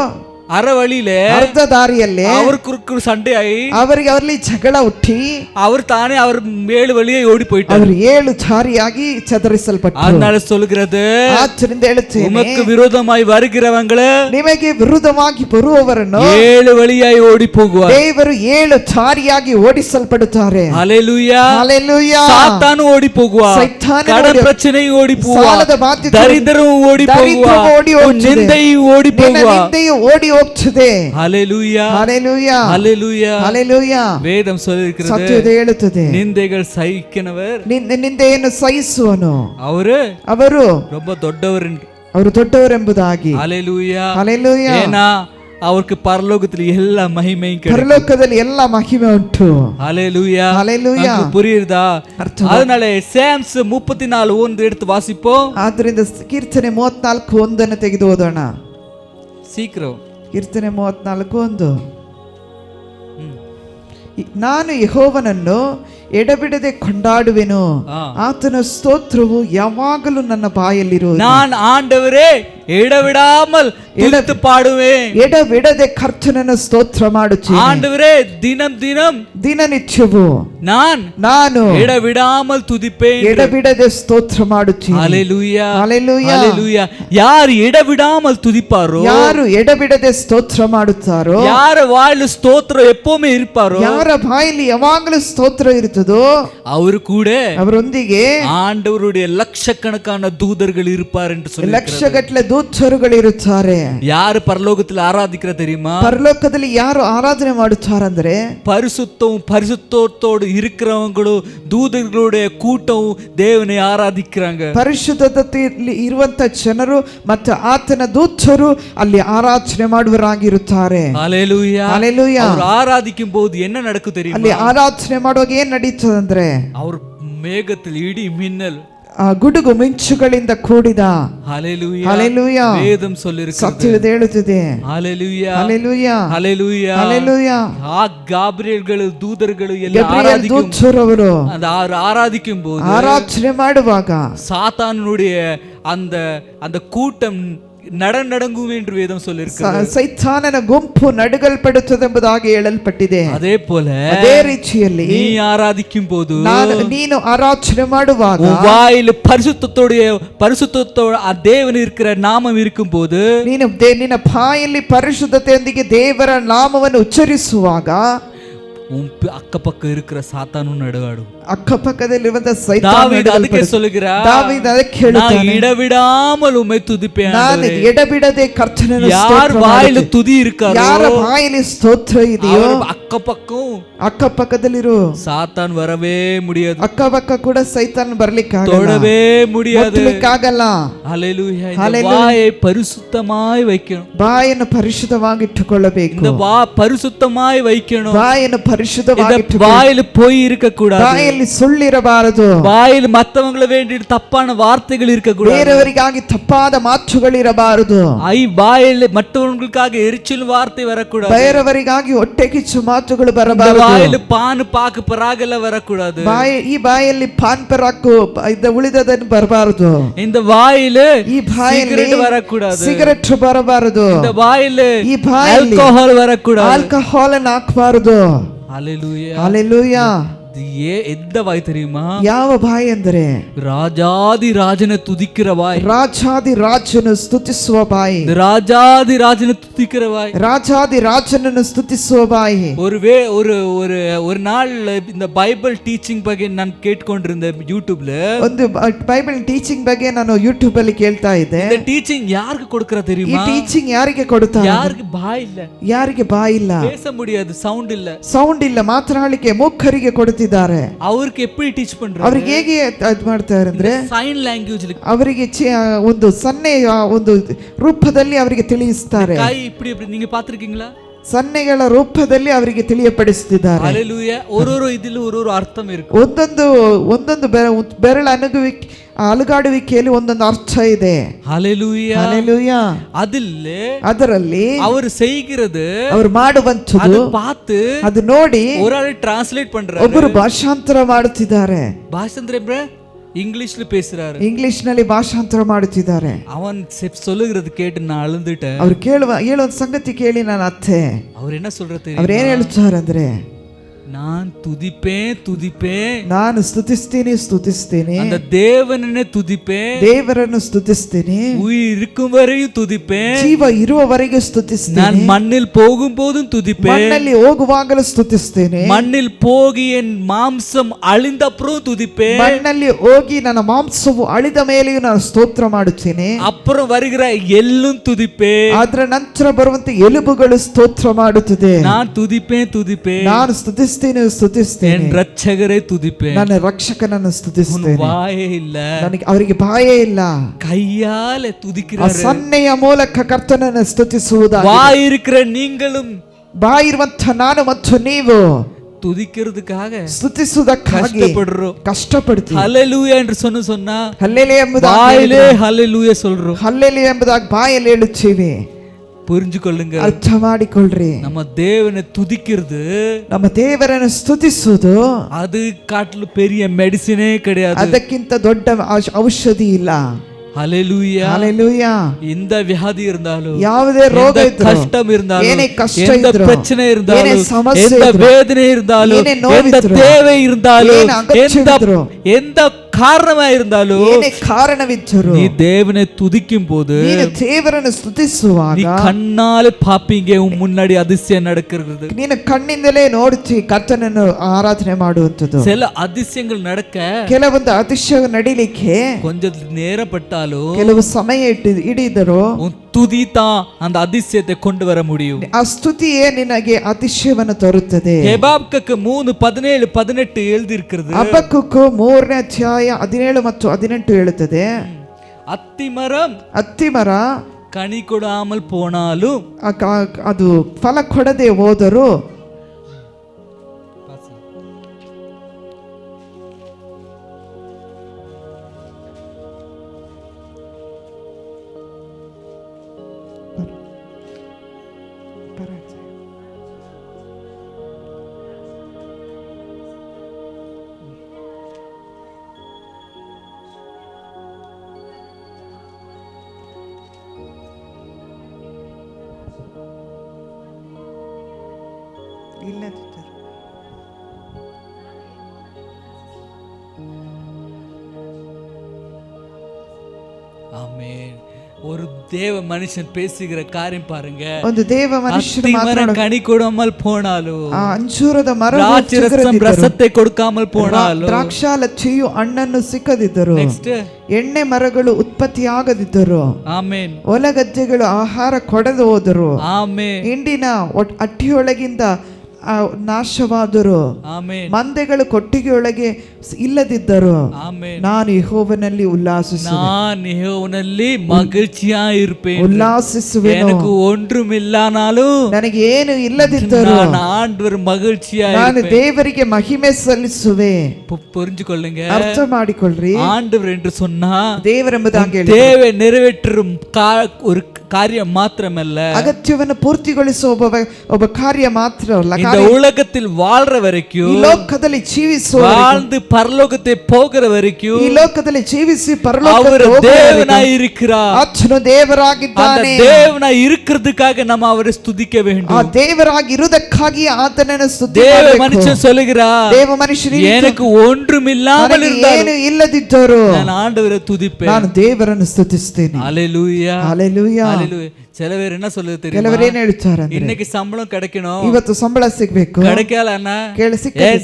ಅರ ವಳಿಲೆ ಅರ್ಧ ದಾರಿಯಲ್ಲಿ அவருக்கு சண்டை ஆகி ಅವರಲ್ಲಿ ಜಗಳ ಹುಟ್ಟಿ அவர் தானே அவர் 7 வழியே ஓடி போயிட்டார். ಅವರು 7 ದಾರಿಯಾಗಿ ಚದರಿಸಲ್ಪಟ್ಟರು. அதனால சொல்கிறது, ಆದ್ದರಿಂದ ಹೇಳುತ್ತೇನೆ, உமக்கு விரோதமாய் வருகிறவங்களே ನಿಮಗೆ ವಿರುದ್ಧವಾಗಿ ಬರುವವರನ್ನು 7 வழியாய் ಓಡಿ ಹೋಗುವ ದೇವರು 7 ದಾರಿಯಾಗಿ ಓಡಿಸಲ್ಪಡುತ್ತಾರೆ. ஹalleluya. ಹಲ್ಲೆಲೂಯಾ. சாத்தான் ஓடி போகுவா, கடன் பிரச்சனை ஓடி போகுவா, ಸಾಲದ ಬಾಧ್ಯತೆ, ದರಿದ್ರವು ಓಡಿ போகுவா, ನಿಂದೆಯು ಓಡಿ போகுவா, ನಿಂದೆಯು ಓಡಿ ಹೋಗ್ತದೆ. ஹalleluya. ஹalleluya. ஹalleluya. ஹalleluya. வேதம் சொல்லிருக்கிறது, ಸತ್ಯವೇದ ಹೇಳುತ್ತದೆ, ನಿಂದೆಗಳು ಸಹಿക്കുന്നவர், ನಿಂದೆಯನ್ನು ಸಹಿಸುವನು ಅವರು ரொம்ப ದೊಡ್ಡವರು, ಅವರು ದೊಡ್ಡವರೆಂಬುದಾಗಿ. ஹalleluya. ஹalleluya. ஏனா அவருக்கு பரலோகத்தில் எல்லா மகிமையும் கிடைக்கும். பரலோகத்தில் எல்லா மகிமை ಉಂಟು. ஹalleluya. ஹalleluya. புரியுதா? அதனால சாம்ஸ் 34:1 எடுத்து வாசிப்போம். ಆದ್ದರಿಂದ ಕೀರ್ತನೆ 34:1 ತೆಗೆದು ಓದೋಣ. சீக்கிரம். ಕೀರ್ತನೆ 34:1. ನಾನು ಯೆಹೋವನನ್ನು ಎಡಬಿಡದೆ ಕೊಂಡಾಡುವೆನು, ಆತನ ಸ್ತೋತ್ರವು ಯಾವಾಗಲೂ ನನ್ನ ಬಾಯಲ್ಲಿರುವುದು. நான் ಆಂಡವರೇ ಎಡವಿಡಾமல் ತುಳಿತು ಪಾಡುವೇன். ಎಡಬಿಡದೆ ಕರ್ತನನ್ನು ಸ್ತೋತ್ರ ಮಾಡುತ್ತೇನೆ. ஆண்டவரே தினம் தினம் ದಿನನಿತ್ಯವೂ ನಾನು ಎಡವಿಡಾமல் துதிப்பேன். ಎಡಬಿಡದೆ ಸ್ತೋತ್ರ ಮಾಡುತ್ತೇನೆ. ஹalleluya. ஹalleluya. ஹalleluya. யார் எடவிடாமல் துதிப்பாரோ, ಯಾರು ಎಡಬಿಡದೆ ಸ್ತೋತ್ರ ಮಾಡುತ್ತಾರೋ, ಯಾರ ಬಾಯಲ್ಲಿ ಸ್ತೋತ್ರ எப்பவுமே இருப்பாரோ, ಯಾರ ಬಾಯಲ್ಲಿ ಯಾವಾಗಲೂ ಸ್ತೋತ್ರ ಇರುತ್ತದೋ, ಅವರು ಕೂಡ ಅವರೊಂದಿಗೆ ஆண்டவருடைய லட்சக்கணக்கான தூதர்கள் இருப்பார் என்று சொல்லி ಲಕ್ಷಗಟ್ಟಲೆ ದೂತರುಗಳು ಇರುತ್ತಾರೆ. ಯಾರು ಪರಲೋಕದಲ್ಲಿ ಆರಾಧಿಕರ தெரியுமா? ಪರಲೋಕದಲ್ಲಿ ಯಾರು ಆರಾಧನೆ ಮಾಡುತ್ತಾರಂದ್ರೆ பரிசுத்தத்தோடு இருக்கிறவங்களும் தூதர்களுடைய கூட்டமும் தேவனை ஆராதிக்கிறாங்க. ಪರಿಶುದ್ಧತೆಯಲ್ಲಿ ಇರುವಂತ ಜನರು ಮತ್ತು ಆತನ ದೂತರು ಅಲ್ಲಿ ಆರಾಧನೆ ಮಾಡುವರಾಗಿರುತ್ತಾರೆ. ஹalleluya. ஹalleluya. ಅವರು ಆರಾಧಿக்கும் போது என்ன நடக்கும் தெரியுமா? ಅಲ್ಲಿ ಆರಾಧನೆ ಮಾಡುವಾಗ ಏನ್ ನಡೀತದಂದ್ರೆ ಅವರು ಮೇಘದಲ್ಲಿ ಇಡಿ ಮಿನ್ನಲ್, ಗುಡುಗು ಮಿಂಚುಗಳಿಂದ ಕೂಡಿದ. ஹalleluya. ஹalleluya. ವೇದಂ சொல்லிருக்கிறது, ಸತ್ಯವೇದ ಹೇಳುತ್ತದೆ. ஹalleluya. ஹalleluya. ஹalleluya. ஹalleluya. ಆ ಗಾಬ್ರಿಯಲ್ಗಳು ದೂತರುಗಳು ಎಲ್ಲ ಗಬ್ರಿಯಲ್ ದೂತರವರು ஆராதிக்கும் போது, ಆರಾಧನೆ ಮಾಡುವಾಗ சாத்தானுடைய அந்த அந்த கூட்டம் ನಡಂಗುವೆ ಎಂದು ವೇದಂ சொல்லிருக்கிறது. ಸೈತಾನನ ಗುಂಪು ನಡುಗಲ್ಪಡುತ್ತದೆಂಬುದಾಗಿ ಹೇಳಲ್ಪಟ್ಟಿದೆ. அதே போல ಅದೇ ರೀತಿಯಲ್ಲಿ ನೀ ಆರಾಧಿக்கும் போது, ನೀನು ಆರಾಧನೆ ಮಾಡುವಾಗ வாயில் பரிசுத்தத்தோடு ಆ ದೇವನು இருக்கிற ನಾಮம் இருக்கும் போது, ನೀನು ನಿನ್ನ ಬಾಯಲ್ಲಿ ಪರಿಶುದ್ಧತೆಯೊಂದಿಗೆ ದೇವರ ನಾಮವನ್ನು ಉಚ್ಚರಿಸುವಾಗ ಅಕ್ಕಪಕ್ಕ இருக்கிற ಸಾತಾನು ನಡುಗಾಡು. ಅಕ್ಕಪಕ್ಕದಲ್ಲಿರುವಂತ ದಾವೀದ ಅದಕ್ಕೆ சொல்லுகிறார், ದಾವೀದ ಅದಕ್ಕೆ ಹೇಳ್ತಾನೆ, நான் இடவிடாமல் உம்மை துதிப்பேன். ನಾನು ಎಡಬಿಡದೆ ಕರ್ತನನ್ನು ಯಾರ ಬಾಯಲ್ಲಿ ತುದಿ இருக்காரோ, ಯಾರ ಬಾಯಲ್ಲಿ ಸ್ತೋತ್ರ ಇದೆಯೋ, ಅಕ್ಕಪಕ್ಕಂ ಅಕ್ಕಪಕ್ಕದಲ್ಲಿರೋ ಸಾತಾನ್ வரவே முடியாது. ಅಕ್ಕಪಕ್ಕ ಕೂಡ ಸೈತಾನ್ ಬರ್ಲಿಕ್ಕಾಗಲ್ಲ, தொடவே முடியாது, ಆಗಲ್ಲ. ஹalleluya. இந்த வாயை பரிசுத்தமாய் வைக்கணும், ಬಾಯನ್ನು ಪರಿಶುದ್ಧವಾಗಿ ಇಟ್ಟುಕೊಳ್ಳಬೇಕು. இந்த பரிசுத்தமாய் வைக்கணும், ಬಾಯನ್ನು ಪರಿಶುದ್ಧವಾಗಿ வாயில போய் இருக்க கூடாது, ಬಾಯಲ್ಲಿ ಬಾಯಲ್ಲಿ ಸುಳ್ಳಿರಬಾರದು. வாயில் மத்தவங்களை வேண்டி தப்பான வார்த்தைகள் இருக்க கூடாது. ಬೇರೆಯವರಿಗಾಗಿ ತಪ್ಪಾದ ಮಾತುಗಳಿರಬಾರದು. வாயில் மற்றவங்களுக்காக எரிச்சல் வார்த்தை வரக்கூடாது. ಬೇರೆಯವರಿಗಾಗಿ ಹೊಟ್ಟೆ ಕಿಚ್ಚು ಮಾತುಗಳು இந்த ಬರಬಾರದು. வாயில் ಪಾನ್ ಪಾಕ್ ಪರಾಗಲ್ಲ வரக்கூடாது. ಈ ಬಾಯಲ್ಲಿ ಪಾನ್ ಪರಾಕು ಉಳಿದದನ್ನು ಬರಬಾರದು. இந்த வாயில் ಈ ಬಾಯಲ್ಲಿ ಸಿಗರೇಟ್ வரக்கூடாது. ಸಿಗರೆಟ್ ಬರಬಾರದು. இந்த வாயில் ಈ ಬಾಯಲ್ಲಿ ಆಲ್ಕೋಹಾಲ್ வரக்கூடாது. ಆಲ್ಕೋಹಾಲ್ ಹಾಕಬಾರದು. ஹalleluya. ಹಲ್ಲೆಲೂಯಾ. எந்த வாய் தெரியுமா? ಯಾವ ಬಾಯಿ ಅಂದರೆ ராஜாதி ராஜனை துதிக்கிற வாய். ರಾಜಾದಿ ರಾಜನು ಸ್ತುತಿಸುವ ಬಾಯಿ. ராஜாதி ராஜனை துதிக்கிற வாய். ರಾಜಾದಿ ರಾಜನನ್ನು ಸ್ತುತಿಸುವ ಬಾಯಿ. ஒரு நாள் இந்த பைபிள் டீச்சிங் ಬಗ್ಗೆ ನಾನು ಕೇಳ್ಕೊಂಡಿருந்தேன் ಯೂಟ್ಯೂಬ್ல. ಒಂದು ಬೈಬಲ್ ಟೀಚಿಂಗ್ ಬಗ್ಗೆ ನಾನು ಯೂಟ್ಯೂಬ್ ಅಲ್ಲಿ ಕೇಳ್ತಾ ಇದ್ದೆ. இந்த டீச்சிங் யாருக்கு கொடுக்கற ಈ தெரியுமா? ಟೀಚಿಂಗ್ ಯಾರಿಗೆ ಕೊಡ್ತಾರೆ? யாருக்கு ಬಾಯಿ ಇಲ್ಲ. ಯಾರಿಗೆ ಬಾಯಿ ಇಲ್ಲ, பேச முடியாது, ಸೌಂಡ್ ಇಲ್ಲ, ಸೌಂಡ್ ಇಲ್ಲ, ಮಾತನಾಡಲಿಕ್ಕೆ ಮೂಕರಿಗೆ ಕೊಡುತ್ತಿದ್ದಾರೆ. அவருக்கு எப்படி ಟೀಚ್ பண்றாரு? ಅವರಿಗೆ ಹೇಗೆ ಇದು ಮಾಡ್ತಾರೆ ಅಂದ್ರೆ ಸೈನ್ ಲ್ಯಾಂಗ್ವೇಜ್ ಅವರಿಗೆ ಒಂದು ಸನ್ನೆಯ ಒಂದು ರೂಪದಲ್ಲಿ ಅವರಿಗೆ ತಿಳಿಸ್ತಾರೆ. கை இப்படி இப்படி நீங்க பாத்திருக்கீங்களா? ಸನ್ನೆಗಳ ರೂಪದಲ್ಲಿ ಅವರಿಗೆ ತಿಳಿಯಪಡಿಸುತ್ತಿದ್ದಾರೆ. ஹalleluya. ஒரு இதில ஒரு ಅರ್ಥம் இருக்கு. ಒಂದೊಂದು ಬೆರಳ ಅಲುಗಾಡುವಿಕೆಯಲ್ಲಿ ಒಂದೊಂದು ಅರ್ಥ ಇದೆ. ஹalleluya. ಹಲ್ಲೆಲೂಯಾ. ಅದರಲ್ಲಿ ಅವರು செய்கிறது, ಅವರು ಮಾಡುವಂತದ್ದು ಅದು பார்த்து ಅದು ನೋಡಿ ஒரு ஆள் டிரான்ஸ்லேட் பண்றாரு. ಒಬ್ಬರು ಭಾಷಾಂತರ ಮಾಡುತ್ತಿದ್ದಾರೆ. ಭಾಷಾಂತರ இங்கிலீஷ்ல பேசுறாரு. ಇಂಗ್ಲಿಷ್ ನಲ್ಲಿ ಭಾಷಾಂತರ ಮಾಡುತ್ತಿದ್ದಾರೆ. அவன் சொல்லுகிறது ಕೇட்டு நான் அழுந்துட்டேன். ಅವರು ಹೇಳುವ ಸಂಗತಿ ಕೇಳಿ ನಾನು ಅತ್ತೆ. அவர் என்ன சொல்றது? ಅವ್ರು ಏನ್ ಹೇಳ್ತಾರೆ ಅಂದ್ರೆ, நான் துதிப்பேன், ನಾನು ಸ್ತುತಿಸ್ತೀನಿ, அந்த தேவனನ್ನೇ துதிப்பேன், ದೇವರನ್ನು ಸ್ತುತಿಸ್ತೀನಿ, உயிர் இருக்கும் வரையும் துதிப்பேன், ಜೀವ ಇರುವವರೆಗೆ ಸ್ತುತಿಸ್ತೀನಿ, நான் மண்ணில் போகும்போதும் துதிப்பேன், ಮಣ್ಣಲ್ಲಿ ಹೋಗುವಾಗಲೂ ಸ್ತುತಿಸ್ತೇನೆ, மண்ணில் போಗಿ என் மாம்சம் ಅಳಿந்த அப்புறம் துதிப்பேன், ಮಣ್ಣಲ್ಲಿ ಹೋಗಿ ನನ್ನ ಮಾಂಸವು ಅಳಿದ ಮೇಲೆಯೂ ನಾನು ಸ್ತೋತ್ರ ಮಾಡುತ್ತೇನೆ, அப்புறம் வருகிற எல்லும் துதிப்பேன், ಅದರ ನಂತರ ಬರುವಂತ ಎಲುಬುಗಳು ಸ್ತೋತ್ರ ಮಾಡುತ್ತದೆ. நான் துதிப்பேன், ನಾನು ಸ್ತುತಿಸ್ತೇನೆ, என் ரட்சகரை துதிப்பேன். ನನ್ನ ರಕ್ಷಕನನ್ನು ಸ್ತುತಿಸ್ತೇನೆ. வாயே ಇಲ್ಲ, ಅವರಿಗೆ ಬಾಯೇ ಇಲ್ಲ, கையால துதிக்கிறார். ಸನ್ನೆಯ ಮೂಲಕ ಕರ್ತನನ್ನು ಸ್ತುತಿಸುವುದಾಗಿ. வாய் இருக்கிற நீங்களும், ಬಾಯಿರುವಂತ ನಾನು ಮತ್ತು ನೀವು துதிக்கிறதுக்காக ಸ್ತುತಿಸುವುದಕ್ಕಾಗಿ ಕಷ್ಟಪಡ್ತೀವಿ. ஹalleluya என்று சொன்னா ಹಲ್ಲೆಲೂಯಾ ಎಂಬುದಾಗಿ வாயிலே ஹalleluya சொல்றோம். ಹಲ್ಲೆಲೂಯಾ ಎಂಬುದಾಗಿ ಬಾಯಲ್ಲಿ ಹೇಳುತ್ತೇವೆ. புரிஞ்சுಕೊಳ್ಳுங்க, ಅರ್ಥ ಮಾಡಿಕೊಳ್ಳ್ರಿ. நம்ம தேவனை துதிக்கிறது, ನಮ್ಮ ದೇವರನ್ನು ಸ್ತುತಿಸುವುದು அது காட்டிலும் பெரிய மெடிசினே கிடையாது. ಅದಕ್ಕಿಂತ ದೊಡ್ಡ ಔಷಧಿ ಇಲ್ಲ. ஹalleluya. ஹalleluya. இந்த வியாதி இருந்தாலும், ಯಾವುದೇ ರೋಗ ಇದ್ರೂ, கஷ்டம் இருந்தாலும், ಏನೇ ಕಷ್ಟ எந்த ಇದ್ರೂ, பிரச்சனை இருந்தாலும், ಏನೇ ಸಮಸ್ಯೆ எந்த ಇದ್ರೂ, வேதனை இருந்தாலும், ಏನೇ ನೋವಿದ್ರೂ, எந்த தேவை இருந்தாலும், ಏನೇ ಅಗತ್ಯವಿದ್ರೂ, எந்த காரணமா இருந்தாலும், ಏನೇ ಕಾರಣವಿದ್ದರೂ, நீ தேவனை துதிக்கும் போது, ನೀನು ದೇವರನ್ನು ಸ್ತುತಿಸುವಾಗ நீ கண்ணால பாப்பீங்க, உன் முன்னாடி அதிசயம் நடக்கிறது. ನೀನು ಕಣ್ಣಿಂದಲೇ ನೋಡ್ತಿ ಕರ್ತನನ್ನು ಆರಾಧನೆ ಮಾಡುವಂತದ್ದು. சில அதிசயங்கள் நடக்க ಕೆಲವೊಂದು ಅತಿಶಯ ನಡಿಲಿಕ್ಕೆ கொஞ்சம் நேரப்பட்டாலும், ಕೆಲವು ಸಮಯ ಹಿಡಿದರೂ உன் துதி தான் அந்த அதிசயத்தை கொண்டு வர முடியும். ಆ ಸ್ತುತಿಯೇ ನಿನಗೆ ಅತಿಶಯವನ್ನು ತರುತ್ತದೆ. ஹெபாக்குக்கு 3:17-18 எழுதி இருக்கிறது. ಹಬಕ್ಕೂಕು 3ನೇ ಅಧ್ಯಾಯ 17 ಮತ್ತು 18 ಹೇಳುತ್ತದೆ, ಅತ್ತಿಮರ கனி கொடாமல் போனாலும், ಅದು ಫಲ ಕೊಡದೆ ಹೋದರೂ, ಇಲ್ಲದಿದ್ದರು ஆமென். ஒரு தேவ மனுஷன் பேசுகிற காரியம் பாருங்க. ಒಂದು ದೇವ ಮನುಷ್ಯನು ಮಾತನಾಡುವ கனி ಕೊಡಾமல் போனாலும், ಅಂಜೂರದ ಮರ ರಸத்தை கொடுக்காமல் போனாலும், ದ್ರಾಕ್ಷಾಲತೆಯು ಹಣ್ಣನ್ನು ಸಿಕ್ಕದಿದ್ದರು, ಎಣ್ಣೆ ಮರಗಳು ಉತ್ಪತ್ತಿಯಾಗದಿದ್ದರು, ಆಮೆನ್, ಹೊಲಗದ್ದೆಗಳು ಆಹಾರ ಕೊಡದೆ ಹೋದರು, ಆಮೆನ್, ಹಿಂಡಿನ ಅಟ್ಟಿಯೊಳಗಿಂದ ನಾಶವಾದರು, ಆಮೆನ್ ಮಂದೆಗಳು ಕೊಟ್ಟಿಗೆಯೊಳಗೆ ಇಲ್ಲದಿದ್ದರು, ಆಮೆನ್. ನಾನು ಯೆಹೋವನಲ್ಲಿ ಉಲ್ಲಾಸಿಸುವೆ. நான் ಯೆಹೋವನಲ್ಲಿ ಮகிழ்ச்சியா இருப்பேன். ಉಲ್ಲಾಸಿಸುವೆನು. எனக்கு ஒன்றும் இல்லனாலும் ನನಗೆ ಏನು ಇಲ್ಲದಿದ್ದರು நான் ஆண்டவர் மகிழ்ச்சியா ನಾನು இருப்பேன். ದೇವರಿಗೆ ಮಹಿಮೆ ಸಲ್ಲಿಸುವೆ. புரிஞ்சுக்கொள்ளுங்க, ಅರ್ಥ ಮಾಡಿಕೊಳ್ಳ್ರಿ. ஆண்டவர் என்று சொன்னா ದೇವರೆಂಬುದಾಗಿ ಹೇಳಿ தேவை நிறைவேற்றும் ஒரு காரியம் மாத்திரமல்ல, ಅಗತ್ಯವನ್ನು ಪೂರ್ತಿಗೊಳಿಸುವ ಒಬ್ಬ ಕಾರ್ಯ ಮಾತ್ರ ಅಲ್ಲ, இந்த உலகத்தில் வாழ்ற வரைக்கும், ಈ ಲೋಕದಲ್ಲಿ ಜೀವಿಸುವ வாழ்ந்து பரலோகத்தை போகிற வரைக்கும் ಈ ಲೋಕದಲ್ಲಿ ಜೀವಿಸಿ அவர் ಪರಲೋಕಕ್ಕೆ தேவனாய் இருக்கிறார். ಆತನು ದೇವರಾಗಿದ್ದಾನೆ. அந்த தேவனாய் இருக்கிறதுக்காக நம்ம அவரை ஸ்துதிக்க ಆ வேண்டும். ದೇವರಾಗಿ ಇರುವುದಕ್ಕಾಗಿ ಆತನನ್ನು ಸ್ತುತಿ தேவ ಮಾಡಬೇಕು. மனுஷன் சொல்லுகிறார், ದೇವ ಮನುಷ್ಯನಿಗೆ எனக்கு ஒன்றும் இல்லாமல் ನನಗೆ இருந்தாலும் ಏನು ಇಲ್ಲದಿದ್ದರು நான் ஆண்டவரை துதிப்பேன். ನಾನು ದೇವರನ್ನು ಸ್ತುತಿಸ್ತೇನೆ. ஹalleluya, ಹಲ್ಲೆಲೂಯಾ. ஹalleluya. சில பேர் என்ன சொல்லுது தெரியுமா, ಕೆಲವರೇನು ಹೇಳ್ತಾರೆ ಅಂದ್ರೆ, இன்னைக்கு சம்பளம் கிடைக்கணும், ಇವತ್ತು ಸಂಬಳ ಸಿಗ್ಬೇಕು, கிடைக்கல அண்ணா,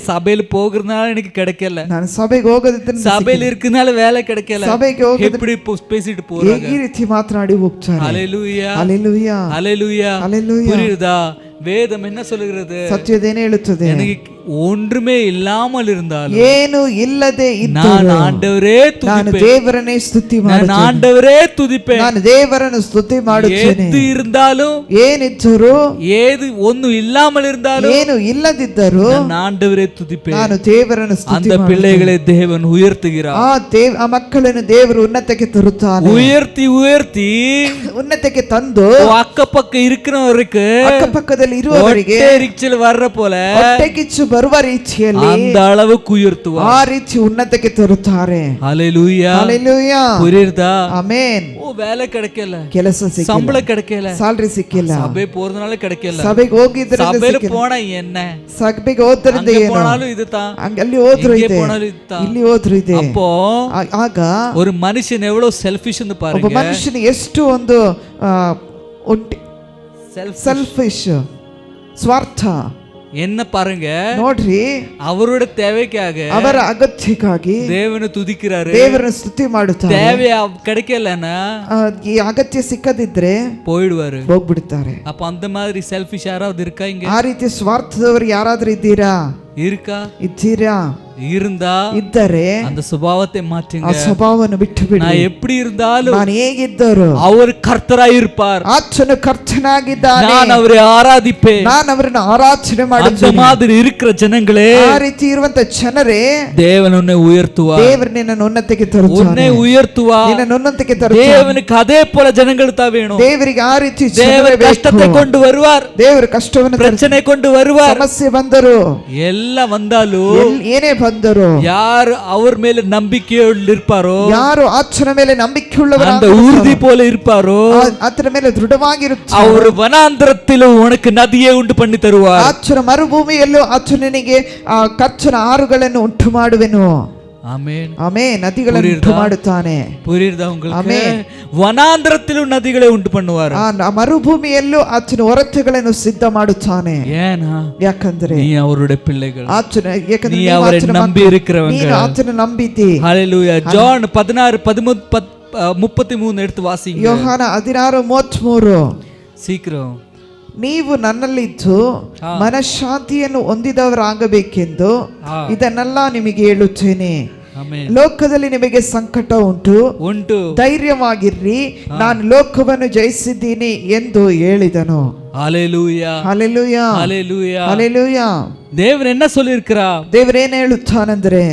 சபையில போகிறதுனால எனக்கு கிடைக்கல, ನಾನು ಸಭೆಗೆ ಹೋಗೋದಿದ್ರೆ சபையில இருக்கிறதுனால வேலை கிடைக்கல, ಸಭೆಗೆ ಹೋಗೋದು எப்படி பேசிட்டு போறாங்க. ಈ ರೀತಿ ಮಾತನಾಡಿ ಹೋಗ್ತಾರೆ. ஹalleluya, ಹಲ್ಲೆಲೂಯಾ, ஹalleluya. ಹಲ್ಲೆಲೂಯಾ. புரியுதா? வேதம் என்ன சொல்லுகிறது? ಸತ್ಯದೇನು ಹೇಳುತ್ತದೆ? எனக்கு ஒன்றுமே இல்லாமல் இருந்தாலும் ಏನು ಇಲ್ಲದೆ நான் ಇದ್ದರು ஆண்டவரೇ ನಾನು துதிப்பேன், ದೇವರನ್ನೇ ಸ್ತುತಿ நான் ಮಾಡುತ್ತೇನೆ. ஆண்டவரே துதிப்பேன். ನಾನು ದೇವರನ್ನು ಸ್ತುತಿ ಮಾಡುತ್ತೇನೆ. எது இருந்தாலும், ಏನಿದ್ದರು, ஏது ஒன்னும் இல்லாமல் இருந்தாலும் ಏನು ಇಲ್ಲದಿದ್ದರು நான் ஆண்டவரே துதிப்பேன். ನಾನು ದೇವರನ್ನು ಸ್ತುತಿ அந்த ಮಾಡುತ್ತೇನೆ. பிள்ளைகளை தேவன் உயர்த்துகிறார். ಆ ಮಕ್ಕಳನ್ನು ದೇವರು ಉನ್ನತಕ್ಕೆ ತರುತ್ತಾನೆ. உயர்த்தி உயர்த்தி ಉನ್ನತಕ್ಕೆ ತಂದು அக்கப்பக்க இருக்கிறவருக்கு ಅಕ್ಕಪಕ್ಕದಲ್ಲಿ ಇರುವವರಿಗೆ எரிச்சல் வர்ற போல ಹೊಟ್ಟೆಕಿಚ್ಚು ಬರುವ ರೀತಿಯಲ್ಲಿ அந்த அளவுக்கு உயர்த்துவார். ಆ ರೀತಿ ಉನ್ನತಕ್ಕೆ ತರುತ್ತಾರೆ. ஹalleluya, ಹಲ್ಲೆಲೂಯಾ. புரியுதா? ಆಮೆನ್. ஓ வேலை கிடைக்கல, ಕೆಲಸ ಸಿಕ್ಕಿಲ್ಲ, சம்பளம் கிடைக்கல, ಸ್ಯಾಲರಿ ಸಿಕ್ಕಿಲ್ಲ, சபை போறதுனால கிடைக்கல, ಸಭೆಗೆ ಹೋಗಿದ್ರಿಂದ சபையில ಸಿಕ್ಕಿಲ್ಲ, போனா என்ன, ಸಭೆಗೆ ಹೋದ್ರಿಂದ அங்க ಏನು, போனாலும் இதுதான், ಅಲ್ಲಿ ಹೋದ್ರು இங்கே ಇದೆ, போனாலும் இதுதான். ಇಲ್ಲಿ ಹೋದ್ರು ಇದೆ. அப்போ ಆಗ ஒரு மனுஷன் எவ்வளவு செல்ஃபிஷ் ಒಬ್ಬ பாருங்க. ಮನುಷ್ಯನ ಎಷ್ಟು ಒಂದು ಸೆಲ್ಫಿಶ್, ಸ್ವಾರ್ಥ என்ன பாருங்க, ನೋಡ್ರಿ. அவரோட தேவைக்காக ಅವರ ಅಗತ್ಯಕ್ಕಾಗಿ தேவனை துதிக்கிறாரு. ದೇವರನ್ನು ಸ್ತುತಿ ಮಾಡುತ್ತಾರೆ. தேவை கிடைக்கலன்னா ಈ ಅಗತ್ಯ ಸಿಕ್ಕದಿದ್ರೆ போயிடுவாரு. ಹೋಗ್ಬಿಡ್ತಾರೆ. அப்ப அந்த மாதிரி செல்ஃபிஷ் யாராவது இருக்கா இங்க? ಆ ರೀತಿ ಸ್ವಾರ್ಥದವರು ಯಾರಾದ್ರೂ ಇದ್ದೀರಾ? இருக்கா? ಇದ್ದೀರಾ? இருந்தா ಇದ್ದರೆ அந்த சுபாவத்தை ಆ மாற்றுங்க. ಸ್ವಭಾವವನ್ನು ಬಿಟ್ಟು ಬಿಡಿ. நான் எப்படி இருந்தாலும் ನಾನು ಹೇಗಿದ್ದರು அவர் கர்த்தராய் இருப்பார், ಆತನು ಕರ್ತನಾಗಿದ್ದಾನೆ, நான் அவரை ஆராதிப்பேன். ನಾನು ಅವರನ್ನು ಆರಾಧನೆ அந்த ಮಾಡುತ್ತೇನೆ. மாதிரி இருக்கிற ஜனங்களே, ಆ ರೀತಿ ಇರುವಂತ ಜನರೇ தேவன் உன்னை உயர்த்துவார், ದೇವರು ನಿನ್ನನ್ನು ಉನ್ನತಕ್ಕೆ உன்னை ತರುತ್ತಾನೆ. உயர்த்துவார். ನಿನ್ನನ್ನು ಉನ್ನತಕ್ಕೆ ತರುತ್ತಾನೆ. தேவனுக்கு அதே போல ஜனங்கள் தான் வேணும். ದೇವರಿಗೆ ಆ ರೀತಿ தேவன் கஷ்டத்தை கொண்டு வருவார், ದೇವರು ಕಷ್ಟವನ್ನು பிரச்சனை கொண்டு வருவார். ಸಮಸ್ಯೆ ಬಂದರು, எல்லாம் வந்தாலும் ಏನೇ ಬಂದರು, யார் அவர் மேல நம்பிக்கையோடு இருப்பாரோ, ಯಾರು ಆತನ ಮೇಲೆ ನಂಬಿಕೆ அந்த ಉಳ್ಳವರಾಗಿರುತ್ತಾರೋ, உறுதி போல இருப்பாரோ, ಆತನ ಮೇಲೆ ದೃಢವಾಗಿರುತ್ತಾರೆ. அவர் வனாந்திரத்திலும் உனக்கு நதியை உண்டு பண்ணி தருவார். ಆತನ ಮರುಭೂಮಿಯಲ್ಲೂ ಆತನು ನಿನಗೆ ಆ ಕಚ್ಚನ ಆರುಗಳನ್ನು ಉಂಟು ಮಾಡುವೆನು. ஆமென், ಆಮೆನ್. ನದಿಗಳನ್ನು ಉಂಟು ಮಾಡುತ್ತಾನೆ. புரியுதா உங்களுக்கு? ஆமென். வனாந்திரத்திலும் நதிகளை உண்டு பண்ணுவார். ಆ ಮರುಭೂಮಿಯಲ್ಲೂ ಆತನ ಹೊರತೆಗಳನ್ನು ಸಿದ್ಧ ಮಾಡುತ್ತಾನೆ. ஏனா ಯಾಕಂದ್ರೆ நீ அவருடைய பிள்ளைகள், ಆತನ, ಯಾಕಂದ್ರೆ நீ ನೀವು அவரை ಆತನ நம்பி ಮಕ್ಕಳು, இருக்கிறவங்க. ನೀನು ಆತನ ನಂಬಿತಿ. ஹalleluya. ஜான் 16:33 எடுத்து வாசிங்க. ಯೋಹಾನ 16:33. சீக்கிரம். ನೀವು ನನ್ನಲ್ಲಿದ್ದು ಮನಃಶಾಂತಿಯನ್ನು ಹೊಂದಿದವರಾಗಬೇಕೆಂದು ಇದನ್ನೆಲ್ಲ ನಿಮಗೆ ಹೇಳುತ್ತೇನೆ. ಆಮೆನ್. ಲೋಕದಲ್ಲಿ ನಿಮಗೆ ಸಂಕಟ ಉಂಟು, ಧೈರ್ಯವಾಗಿರ್ರಿ, ನಾನು ಲೋಕವನ್ನು ಜಯಿಸಿದ್ದೀನಿ ಎಂದು ಹೇಳಿದನು. ஹalleluya, ಹಲ್ಲೆಲೂಯಾ, ஹalleluya, ಹಲ್ಲೆಲೂಯಾ. தேவன் என்ன சொல்லியிருக்கிறார்? ದೇವರೇನು ಹೇಳುತ್ತಾನೆಂದರೆ,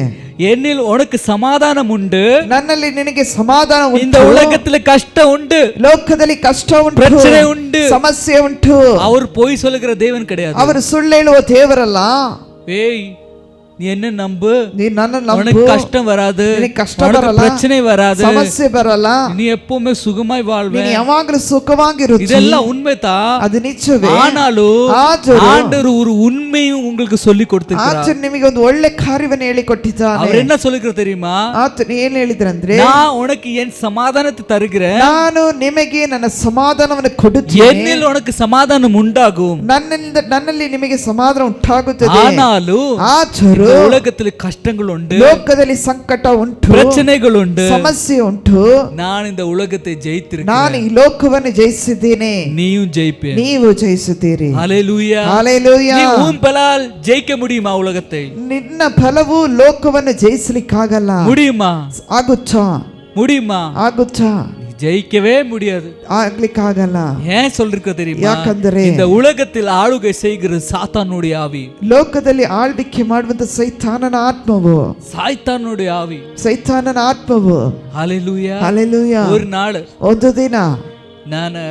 என்னில் உனக்கு சமாதானம் உண்டு, ನನ್ನಲ್ಲಿ ನಿನಗೆ ಸಮಾಧಾನ இந்த ಉಂಟು, உலகத்துல கஷ்டம் உண்டு, ಲೋಕದಲ್ಲಿ ಕಷ್ಟ ಉಂಟು, பிரச்சனை உண்டு, ಸಮಸ್ಯೆ ಉಂಟು. அவர் பொய் சொல்லுகிற தேவன் கிடையாது. ಅವರು ಸುಳ್ಳು ಹೇಳುವ ದೇವರಲ್ಲ. ஏய், நீ என்ன நம்பு, ನೀ ನನ್ನ உனக்கு ನಂಬು, கஷ்டம் வராது, ನಿನಗೆ ಕಷ್ಟ உனக்கு ಬರಲ್ಲ, பிரச்சனை வராது, ಸಮಸ್ಯೆ ಬರಲ್ಲ, நீ எப்பவுமே சுகமாய் வாழ்வே. ನೀನು ಯಾವಾಗಲೂ ಸುಖವಾಗಿರುತ್ತಿ. இதெல்லாம் உண்மைதான். ಅದು ನಿಜವೇ. ஆனாலும் ಆದರೂ ஆண்டவர் ஒரு உண்மையும் உங்களுக்கு சொல்லி கொடுத்திருக்கிறார். ಆತನು ನಿಮಗೆ ಒಂದು ಒಳ್ಳೆ ಕಾರ್ಯವನ್ನು ಹೇಳಿಕೊಟ್ಟಿದ್ದಾನೆ. அவர் என்ன சொல்லுகிறார் தெரியுமா? ಆತನು ಏನು ಹೇಳಿದ್ರಂದ್ರೆ, நான் உனக்கு என் சமாதானத்தை தருகிறேன், ನಾನು ನಿಮಗೆ ನನ್ನ ಸಮಾಧಾನವನ್ನು ಕೊಡುತ್ತೇನೆ, என்னில் உனக்கு சமாதானம் உண்டாகும், ನನ್ನಲ್ಲಿ ನಿಮಗೆ ಸಮಾಧಾನ ಉಂಟಾಗುತ್ತದೆ. ஆனாலும் ಆದರೂ இந்த உலகத்தில் கஷ்டங்கள் உண்டு, ಲೋಕದಲ್ಲಿ ಸಂಕಟ ಉಂಟು, பிரச்சனைகள் உண்டு. ಸಮಸ್ಯೆ ಉಂಟು. நான் இந்த உலகத்தை ஜெயித்திருக்கிறேன், ನಾನು ಈ ಲೋಕವನ್ನು ಜಯಿಸಿದ್ದೇನೆ, நீயும் ஜெயிப்பே. ನೀವು ಜಯಿಸುತ್ತೀರಿ. ஹalleluya. ಹಾಲೆಲೂಯಾ. நீ உன் பலால் ஜெயிக்க முடியுமா உலகத்தை? ನಿನ್ನ ಫಲವು ಲೋಕವನ್ನು ಜಯಿಸಲಿಕ್ಕಾಗಲ್ಲ. முடியுமா? ಆಗುತ್ತಾ? முடியுமா? ಆಗುತ್ತಾ? ஜெயிக்கவே முடியாது. ಆಗ್ಲಿಕ್ಕಾಗಲ್ಲ. ஏன் சொல்லிருக்க தெரியுமா? ಯಾಕಂದರೆ இந்த உலகத்தில் ஆளுகை செய்கிற சாத்தானுடைய ஆவி, ಲೋಕದಲ್ಲಿ ಆಳ್ವಿಕೆ ಮಾಡುವಂತ ಸೈತಾನನ ಆತ್ಮವು, சாத்தானுடைய ஆவி, ಸೈತಾನನ ಆತ್ಮವು. ஹalleluya. ಹಲ್ಲೆಲೂಯಾ. ஒரு நாள் ಒಂದು ದಿನ நான்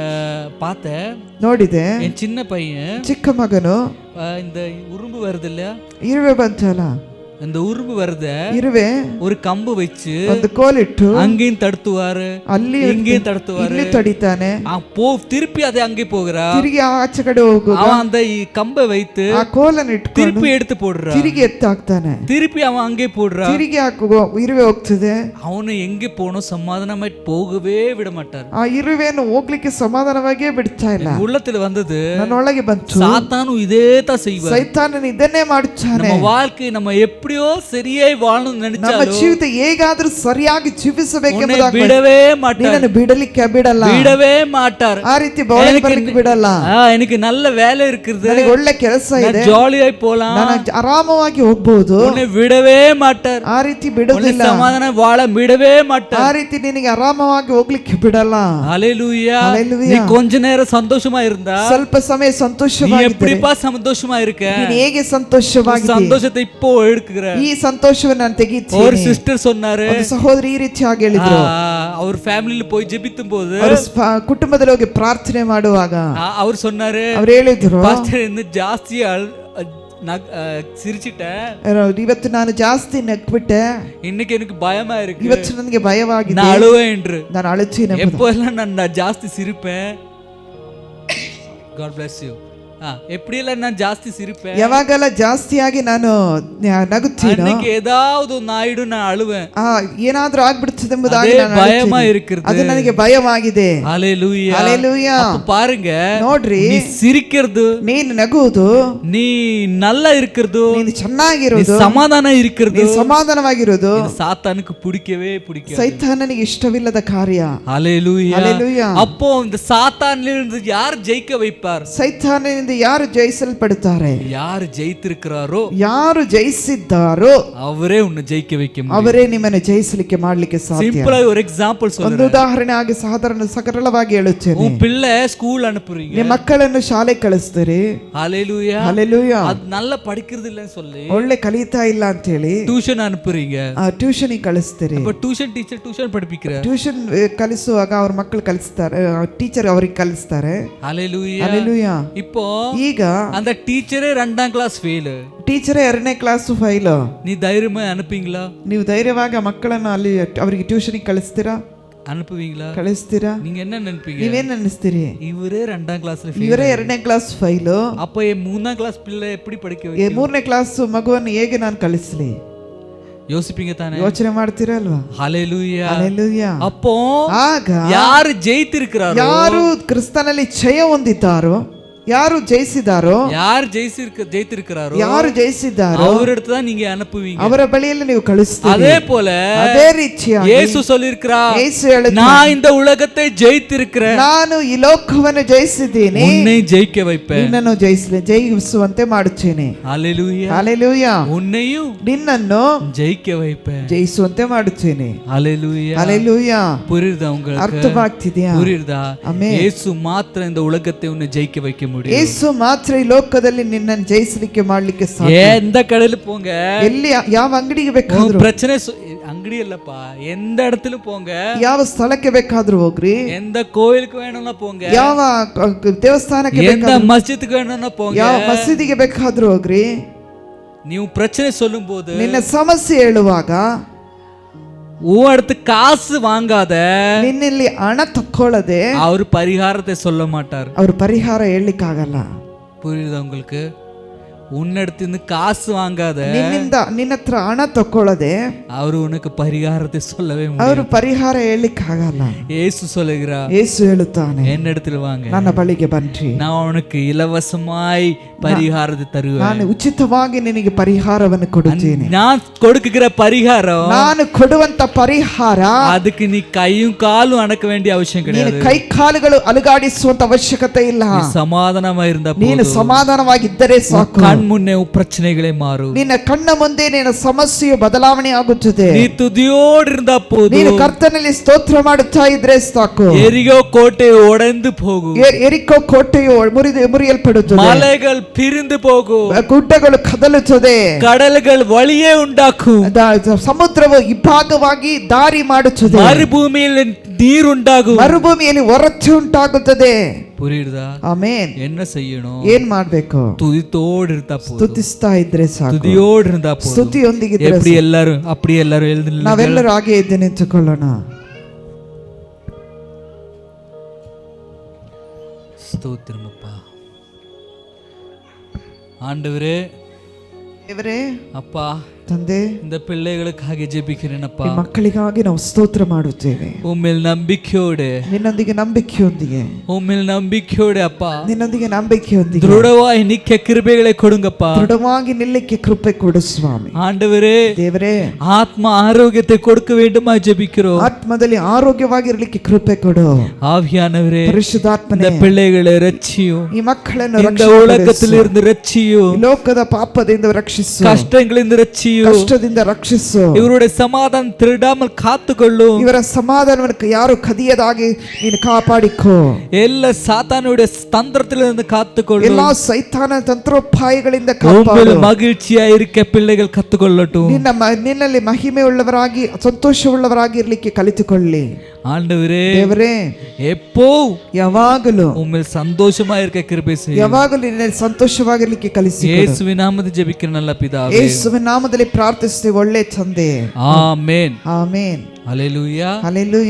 பார்த்தேன், ನೋಡಿದೆ, என் சின்ன பையன் ಚಿಕ್ಕ ಮಗನು இந்த உரும்பு வருது இல்லையா, ಇರುವೆ ಬಂತಲ್ಲ, அந்த உரும்பு வருத ಇರುವೆ ஒரு கம்பு வச்சு ಒಂದು ಕೋಲಿಟ್ಟು அங்கேயும் தடுத்துவாரு, ಅಲ್ಲಿ இங்கேயும் தடுத்துவாரு, ಇಲ್ಲಿ ತಡಿತಾನೆ, திருப்பி அதை அங்கே போகிறா, ತಿರುಗಿ ಆಚೆ ಕಡೆ ಹೋಗುವ, அவன் அந்த கம்பை வைத்து ಆ ಕೋಲನ್ನು ಇಟ್ಕೊಂಡು திருப்பி எடுத்து போடுறா, ತಿರುಗಿ ಎತ್ತಾಕ್ತಾನೆ, திருப்பி அவன் அங்கே போடுறா, ತಿರುಗಿ ಹಾಕುವ ಇರುವೆ ಹೋಗ್ತದೆ. அவனை எங்கே போகணும் சமாதானமாய் போகவே விட மாட்டார். ಆ ಇರುವೆಯನ್ನು ಹೋಗ್ಲಿಕ್ಕೆ ಸಮಾಧಾನವಾಗಿಯೇ ಬಿಡ್ತಾ ಇಲ್ಲ. உள்ளத்துல வந்தது, ನನ್ನೊಳಗೆ ಬಂತು, சாத்தாನು இதே தான் செய்வார். ಸೈತಾನನು ಇದನ್ನೇ ಮಾಡುತ್ತಾನೆ. நம்ம வாழ்க்கை நம்ம எப்படியோ சரியாய் வாழணும்னு ನಮ್ಮ நினைச்சாலும் ಜೀವಿತ ಹೇಗಾದ್ರೂ ಸರಿಯಾಗಿ ಜೀವಿಸಬೇಕೆಂಬುದಾಗಿ ಬಿಡவே ಮಾட்டார், ನಿನ್ನನ್ನು ಬಿಡಲಿಕ್ಕೆ ಬಿಡಲ್ಲ, ಬಿಡவே மாட்டார். ಆ ರೀತಿ ಬಾಳಿ ಬರ್ಲಿಕ್ಕೆ ಬಿಡಲ್ಲ. எனக்கு நல்ல வேலை இருக்குது, ನನಗೆ ಒಳ್ಳೆ ಕೆಲಸ ಇದೆ, ஜாலியாய் போலாம், ನಾನು ಆರಾಮವಾಗಿ ಹೋಗ್ಬಹುದು, உன்னை விடவே மாட்டார். ಆ ರೀತಿ ಬಿಡುವುದಿಲ್ಲ, சமாதான வாழ விடவே ಆ மாட்டார். ರೀತಿ ನಿನಗೆ ಆರಾಮವಾಗಿ ಹೋಗ್ಲಿಕ್ಕೆ ಬಿಡಲ್ಲ. ஹalleluya. ஹalleluya. நீ கொஞ்ச நேரம் சந்தோஷமா இருந்தா, ಸ್ವಲ್ಪ ಸಮಯ நீ ಸಂತೋಷವಾಗಿ எப்படிப்பா சந்தோஷமா இருக்க, ನೀನು ಹೇಗೆ ಸಂತೋಷವಾಗಿ சந்தோஷத்தை இப்போ எடுக்குற. ಈ ಸಂತೋಷವನ್ನು ನಾನು ஒரு ತೆಗಿತೀನಿ. சிஸ்டர் சொன்னாரு, ಒಂದು ಸಹೋದರಿ ಈ ರೀತಿಯಾಗಿ ಹೇಳಿದ್ರು, அவர் ஃபேமிலில போய் ஜெபித்தும் போது ಅವರು ಕುಟುಂಬದಲ್ಲಿ ಹೋಗಿ ಪ್ರಾರ್ಥನೆ ಮಾಡುವಾಗ அவர் சொன்னாரு, ಅವ್ರು ಹೇಳಿದ್ರು, பாஸ்டர் இன்னும் ಜಾಸ್ತಿ சிரிச்சிட்டேன், ಇವತ್ತು ನಾನು ಜಾಸ್ತಿ ನಗ್ಬಿಟ್ಟೆ, இன்னைக்கு எனக்கு பயமா இருக்கு, ಇವತ್ತು ನನಗೆ ಭಯವಾಗಿದೆ, நான் அழுவேன் என்று. ನಾನು ಅಳುತ್ತೀನಿ. எப்போல்லாம் நான் ಜಾಸ್ತಿ சிரிப்பேன், God bless you. எப்படியெல்லாம் நான் ಜಾಸ್ತಿ சிரிப்பேன், ಯಾವಾಗೆಲ್ಲ ಜಾಸ್ತಿಯಾಗಿ ನಾನು ನಗುತ್ತೀನೋ அன்னைக்கு ஏதாவது ಒಂದು ஆயிடு நான் அழுவேன், ಏನಾದ್ರೂ ಆಗ್ಬಿಡ್ತದೆ ಎಂಬುದಾಗಿ அதே ನಾನು பயமா ಅಳುತ್ತೀನಿ. இருக்கிறது. ಅದು ನನಗೆ ಭಯವಾಗಿದೆ. ஹalleluya. ஹalleluya. அப்ப பாருங்க, ನೋಡ್ರಿ, நீ சிரிக்கிறது, ನೀನು ನಗುವುದು, நீ நல்லா இருக்கிறது, ನೀನು நீ ಚೆನ್ನಾಗಿರೋದು, சமாதானம் இருக்கிறது, ನೀನು ಸಮಾಧಾನವಾಗಿರೋದು இது சாத்தானுக்கு பிடிக்கவே பிடிக்காது. ಸೈತಾನನಿಗೆ ಇಷ್ಟವಿಲ್ಲದ ಕಾರ್ಯ. ஹalleluya. ஹalleluya. அப்போ இந்த சாத்தானிலிருந்து யார் ஜெயிக்க வைப்பார்? ಸೈತಾನನಿಂದ ಯಾರು ಜಯಿಸಲ್ಪಡುತ್ತಾರೆ? யார் ஜெயித்திருக்கிறாரோ, ಯಾರು ಜಯಿಸಿದ್ದಾರೋ அவரೇ உன்னை ஜெயிக்க வைக்க முடியும். ಅವರೇ ನಿಮ್ಮನ್ನು ಜಯಿಸಲಿಕ್ಕೆ ಮಾಡಲಿಕ್ಕೆ ಸಾಧ್ಯ. சிம்பிளா ஒரு எக்ஸாம்பிள் ಒಂದು சொல்றேன். ಉದಾಹರಣೆ ಆಗಿ ಸರಳವಾಗಿ ಹೇಳುತ್ತೇನೆ. உன் பிள்ளை ಸ್ಕೂಲ್ ಅನುப்புறீங்க, ನಿಮ್ಮ ಮಕ್ಕಳನ್ನು ಶಾಲೆ ಕಳಿಸ್ತೀರಿ, ஹalleluya, ಹಲ್ಲೆಲೂಯಾ, அது நல்லா படிக்கிறது இல்லன்னு சொல்லி ಒಳ್ಳೆ ಕಲಿತಾ ಇಲ್ಲ ಅಂತ ಹೇಳಿ ಟ್ಯೂಷನ್ ಅನುப்புறீங்க, ಟ್ಯೂಷನ್ ಕಳಿಸ್ತೀರಿ. அப்ப ಟ್ಯೂಷನ್ ಟೀಚರ್ ಟ್ಯೂಷನ್ படிப்பிக்கிறார், ಟ್ಯೂಷನ್ ಕಲಿಸುವಾಗ ಅವ್ರ ಮಕ್ಕಳು ಕಲಿಸ್ತಾರೆ, ಟೀಚರ್ ಅವರಿಗೆ ಕಲಿಸ್ತಾರೆ. ஹalleluya. ಹಲ್ಲೆಲೂಯಾ. இப்போ ಈಗ அந்த டீச்சரே 2ஆம் கிளாஸ் ஃபெயில், ಟೀಚರೇ 2ನೇ ಕ್ಲಾಸ್ ಫೈಲ್, நீ தைரியமா அனுப்புவீங்களா? ನೀವು ಧೈರ್ಯವಾಗಿ ಆ ಮಕ್ಕಳನ್ನು ಅಲ್ಲಿ ಅವರಿಗೆ ಟ್ಯೂಷನ್ಗೆ ಕಳಿಸ್ತೀರಾ? அனுப்புவீங்களா? ಕಳಿಸ್ತೀರಾ? நீங்க என்ன நினைப்பீங்க? ನೀವೇನ್ ಅನ್ನಿಸ್ತೀರಿ? இவரே 2ஆம் கிளாஸ்ல ಇವರೇ 2ನೇ ಕ್ಲಾಸ್ ಫೈಲ್, அப்ப 3ஆம் கிளாஸ் பிள்ளை எப்படி படிக்க வைக்க? 3ನೇ ಕ್ಲಾಸ್ ಮಗುವನ್ನು ಹೇಗೆ ನಾನು ಕಳಿಸ್ಲಿ? யோசிப்பீங்க தானே? ಯೋಚನೆ ಮಾಡ್ತೀರಾ ಅಲ್ವಾ? ஹalleluya. ಹಲ್ಲೆಲೂಯಾ. அப்போ ಆಗ ಯಾರು ಜಯಿತಿರುತ್ತಾರೋ, ಯಾರು ಕ್ರಿಸ್ತನಲ್ಲಿ ಜಯ ಹೊಂದಿದ್ದಾರೋ, ಯಾರು ಜಯಿಸಿದಾರೋ, ಯಾರು ಜಯಿತಿರುತ್ತಾರೋ, ಯಾರು ಜಯಿಸಿದ್ದಾರೋ அவரிடத்து தான் நீங்க அனுப்புவீங்க. ಅವರ ಬಳಿಯಲ್ಲಿ ನೀವು ಕಳಿಸ್ತೀರಿ. அதே போல ಅದೇ ರೀತಿಯಾಗಿ ಯೇಸು சொல்லிருக்கிறார், ಯೇಸು ಹೇಳಿದ, நான் இந்த உலகத்தை ஜெயித்திருக்கிறேன், ನಾನು ಈ ಲೋಕವನ್ನು ಜಯಿಸಿದ್ದೀನಿ, உன்னை ஜெயிக்க வைப்பேன். ನಿನ್ನನ್ನು ಜಯಿಸುವಂತೆ ಮಾಡುತ್ತೇನೆ. ஹalleluya. ಹಲ್ಲೆಲೂಯಾ. உன்னையும் ನಿನ್ನನ್ನು ஜெயிக்க வைப்பேன். ಜಯಿಸುವಂತೆ ಮಾಡುತ್ತೇನೆ. ஹalleluya. ಹಲ್ಲೆಲೂಯಾ. புரியுதா உங்களுக்கு? ಅರ್ಥವಾಗ್ತಿದೆಯಾ? புரியுதா? ಆಮೆನ್. ಯೇಸು ಮಾತ್ರ இந்த உலகத்தை உன்னை ஜெயிக்க வைக்க முடியும். ಯೇಸು ಮಾತ್ರ ಈ ಲೋಕದಲ್ಲಿ ನಿನ್ನನ್ನು ಜಯಿಸಲಿಕ್ಕೆ ಮಾಡಲಿಕ್ಕೆ ಸಾಧ್ಯ. எந்த கடையில போங்க, ಎಲ್ಲಿ ಯಾವ ಅಂಗಡಿಗೆ ಬೇಕಾದ್ರೂ, பிரச்சனை ಅಂಗಡಿ இல்லப்பா, எந்த இடத்துல போங்க, ಯಾವ ಸ್ಥಳಕ್ಕೆ ಬೇಕಾದ್ರೂ ಹೋಗ್ರಿ, எந்த கோயிலுக்கு வேணும்னா போங்க, ಯಾವ ದೇವಸ್ಥಾನಕ್ಕೆ எந்த ಬೇಕಾದ್ರೂ, மஸ்ஜிதுக்கு வேணும்னா போங்க, ಯಾವ ಮಸೀದಿಗೆ ಬೇಕಾದ್ರೂ ಹೋಗ್ರಿ, ನೀವು பிரச்சனை சொல்லும் போது ನಿನ್ನ ಸಮಸ್ಯೆ ಹೇಳುವಾಗ உன் அடுத்து காசு வாங்காத, ನಿನ್ನಲ್ಲಿ ಹಣ ತಕ್ಕೊಳ್ಳದೆ அவர் பரிகாரத்தை சொல்ல மாட்டார். ಅವ್ರ ಪರಿಹಾರ ಹೇಳಲಿಕ್ಕಾಗಲ್ಲ. புரியுதா உங்களுக்கு? உன்னிடத்திலிருந்து காசு வாங்காத ನಿನ್ನ ಹತ್ರ ಹಣ ತಕೊಳ್ಳದೆ அவரு உனக்கு பரிகாரத்தை சொல்லவே முடியாது. ಅವರು ಪರಿಹಾರ ಹೇಳಲಿಕ್ಕಾಗಲ್ಲ. இயேசு சொல்லுகிறார், ಯೇಸು ಹೇಳುತ್ತಾನೆ, என்னிடத்தில் வாங்க, ನನ್ನ ಬಳಿಗೆ ಬನ್ರಿ, நான் உனக்கு இலவசமாய் பரிகாரத்தை தருவேன். ನಾನು ಉಚಿತವಾಗಿ ನಿನಗೆ ಪರಿಹಾರವನ್ನು ಕೊಡುತ್ತೇನೆ. நான் கொடுக்குற பரிகாரம், ನಾನು ಕೊಡುವಂತ ಪರಿಹಾರ, அதுக்கு நீ கையும் காலும் அடக்க வேண்டிய அவசியம் ನೀನು கிடையாது. ಕೈ ಕಾಲುಗಳು ಅಲುಗಾಡಿಸುವಂತ ಅವಶ್ಯಕತೆ ಇಲ್ಲ. நீ சமாதானமா இருந்தா ನೀನು போதும். ಸಮಾಧಾನವಾಗಿದ್ದರೆ ಸಾಕು. கண் முன்னே உன் பிரச்சனைகளே மாறும். ನಿನ್ನ ಕಣ್ಣ ಮುಂದೆ ನಿನ್ನ ಸಮಸ್ಯೆಯು ಬದಲಾವಣೆ ಆಗುತ್ತದೆ. நீ துதியோடு இருந்தா போதும். ನೀನು ಕರ್ತನಲ್ಲಿ ಸ್ತೋತ್ರ ಮಾಡುತ್ತಾ ಇದ್ರೆ ಸಾಕು. எரிகோ கோட்டை உடைந்து போகும். ಎರಿಕೋ ಕೋಟೆಯು ಮುರಿಯಲ್ಪಡುತ್ತದೆ. மலைகள் பிரிந்து போகும். ಗುಡ್ಡಗಳು ಕದಲುತ್ತದೆ. கடல்கள் வழியே உண்டாக்கும். ಸಮುದ್ರವು ಇಬ್ಬಾಗವಾಗಿ ದಾರಿ ಮಾಡುತ್ತದೆ. மறுபூமியில் நீர் உண்டாகும். ಮರುಭೂಮಿಯಲ್ಲಿ ಒರಚು ಉಂಟಾಗುತ್ತದೆ. புரியுதா? ಆಮೆನ್. என்ன செய்யணும்? ಏನ್ ಮಾಡ್ಬೇಕು? துதித்தோடு இருந்தா போதும். ಸ್ತುತಿಸ್ತಾ ಇದ್ರೆ ಸಾಕು. துதியோடு இருந்தா போதும். ಸ್ತುತಿಯೊಂದಿಗಿದ್ರೆ எப்படி எல்லாரும் அப்படியே எல்லாரும் எழுந்து ನಾವೆಲ್ಲರೂ ಹಾಗೆ ಎದ್ದು ನಿಂತುಕೊಳ್ಳೋಣ. ஸ்தோத்திரமப்பா. ஆண்டவரே, ದೇವರೇ, அப்பா, ತಂದೆ, இந்த பிள்ளைகளுக்காக ஜெபிக்கிறேனப்பா. ಈ ಮಕ್ಕಳಿಗಾಗಿ ನಾವು ಸ್ತೋತ್ರ ಮಾಡುತ್ತೇವೆ. உம்மில் நம்பிக்கையோடு, ನಿನ್ನೊಂದಿಗೆ ನಂಬಿಕೆಯೊಂದಿಗೆ, உம்மில் நம்பிக்கையோடு அப்பா, ನಿನ್ನೊಂದಿಗೆ ನಂಬಿಕೆಯೊಂದಿಗೆ ದೃಢವಾಗಿ ನಿಕ್ಕ கிருபைகளை கொடுங்கப்பா. ದೃಢವಾಗಿ ನಿಲ್ಲಕ್ಕೆ ಕೃಪೆ ಕೊಡು ಸ್ವಾಮಿ. ஆண்டவரே, ದೇವರೇ, ஆத்ம ஆரோக்கியத்தை கொடுக்க வேண்டுமா ஜெபிக்கிறோம். ಆತ್ಮದಲ್ಲಿ ಆರೋಗ್ಯವಾಗಿರಲಿಕ್ಕೆ ಕೃಪೆ ಕೊಡು. ஆவியானவரே, ಪರಿಶುದ್ಧಾತ್ಮನೇ, இந்த பிள்ளைகளை ரட்சியும். ಈ ಮಕ್ಕಳನ್ನು இந்த உலகத்திலிருந்து ரட்சியும். ಲೋಕದ ಪಾಪದಿಂದ ರಕ್ಷಿಸು. கஷ்டங்களிலிருந்து ரட்சியும். ಕಷ್ಟದಿಂದ ರಕ್ಷಿಸು. இவருடைய சமாதானம் திருடாமல் காத்துக்கொள்ளும். ಇವರ ಸಮಾಧಾನವನ್ನು ಯಾರು ಕದಿಯದಾಗಿ ನೀನು ಕಾಪಾಡಿಕೋ. எல்லா சாத்தானுடைய தந்திரத்திலிருந்து காத்துக்கொள்ளும். ಎಲ್ಲಾ ಸೈತಾನ ತಂತ್ರೋಪಾಯಗಳಿಂದ ಕಾಪಾಡು. மகிழ்ச்சியா இருக்க பிள்ளைகள் கத்துக்கொள்ளட்டும். ನಿನ್ನಲ್ಲಿ ಮಹಿಮೆ ಉಳ್ಳವರಾಗಿ ಸಂತೋಷವುಳ್ಳವರಾಗಿ ಇರಲಿಕ್ಕೆ ಕಲಿತುಕೊಳ್ಳಿ. ஆண்டவரே, ದೇವರೇ, எப்போ ಯಾವಾಗಲೂ உம்மில் சந்தோஷமா இருக்க கிருபை செய்யும். ಯಾವಾಗಲೂ ನಿನ್ನಲ್ಲಿ ಸಂತೋಷವಾಗಿರಲಿಕ್ಕೆ ಕಲಿಸಿ. ಯೇಸುವಿನ ನಾಮದಲ್ಲಿ ಜಪಿக்கிற நல்ல பிதாவே, ಯೇಸುವಿನ ನಾಮದಲ್ಲಿ ಪ್ರಾರ್ಥಿಸುತ್ತೇವೆ ಒಳ್ಳೆ ತಂದೆ. ಆಮೆನ್. ಆಮೆನ್. ಹಲ್ಲೆಲೂಯಾ. ಹಲ್ಲೆಲೂಯಾ.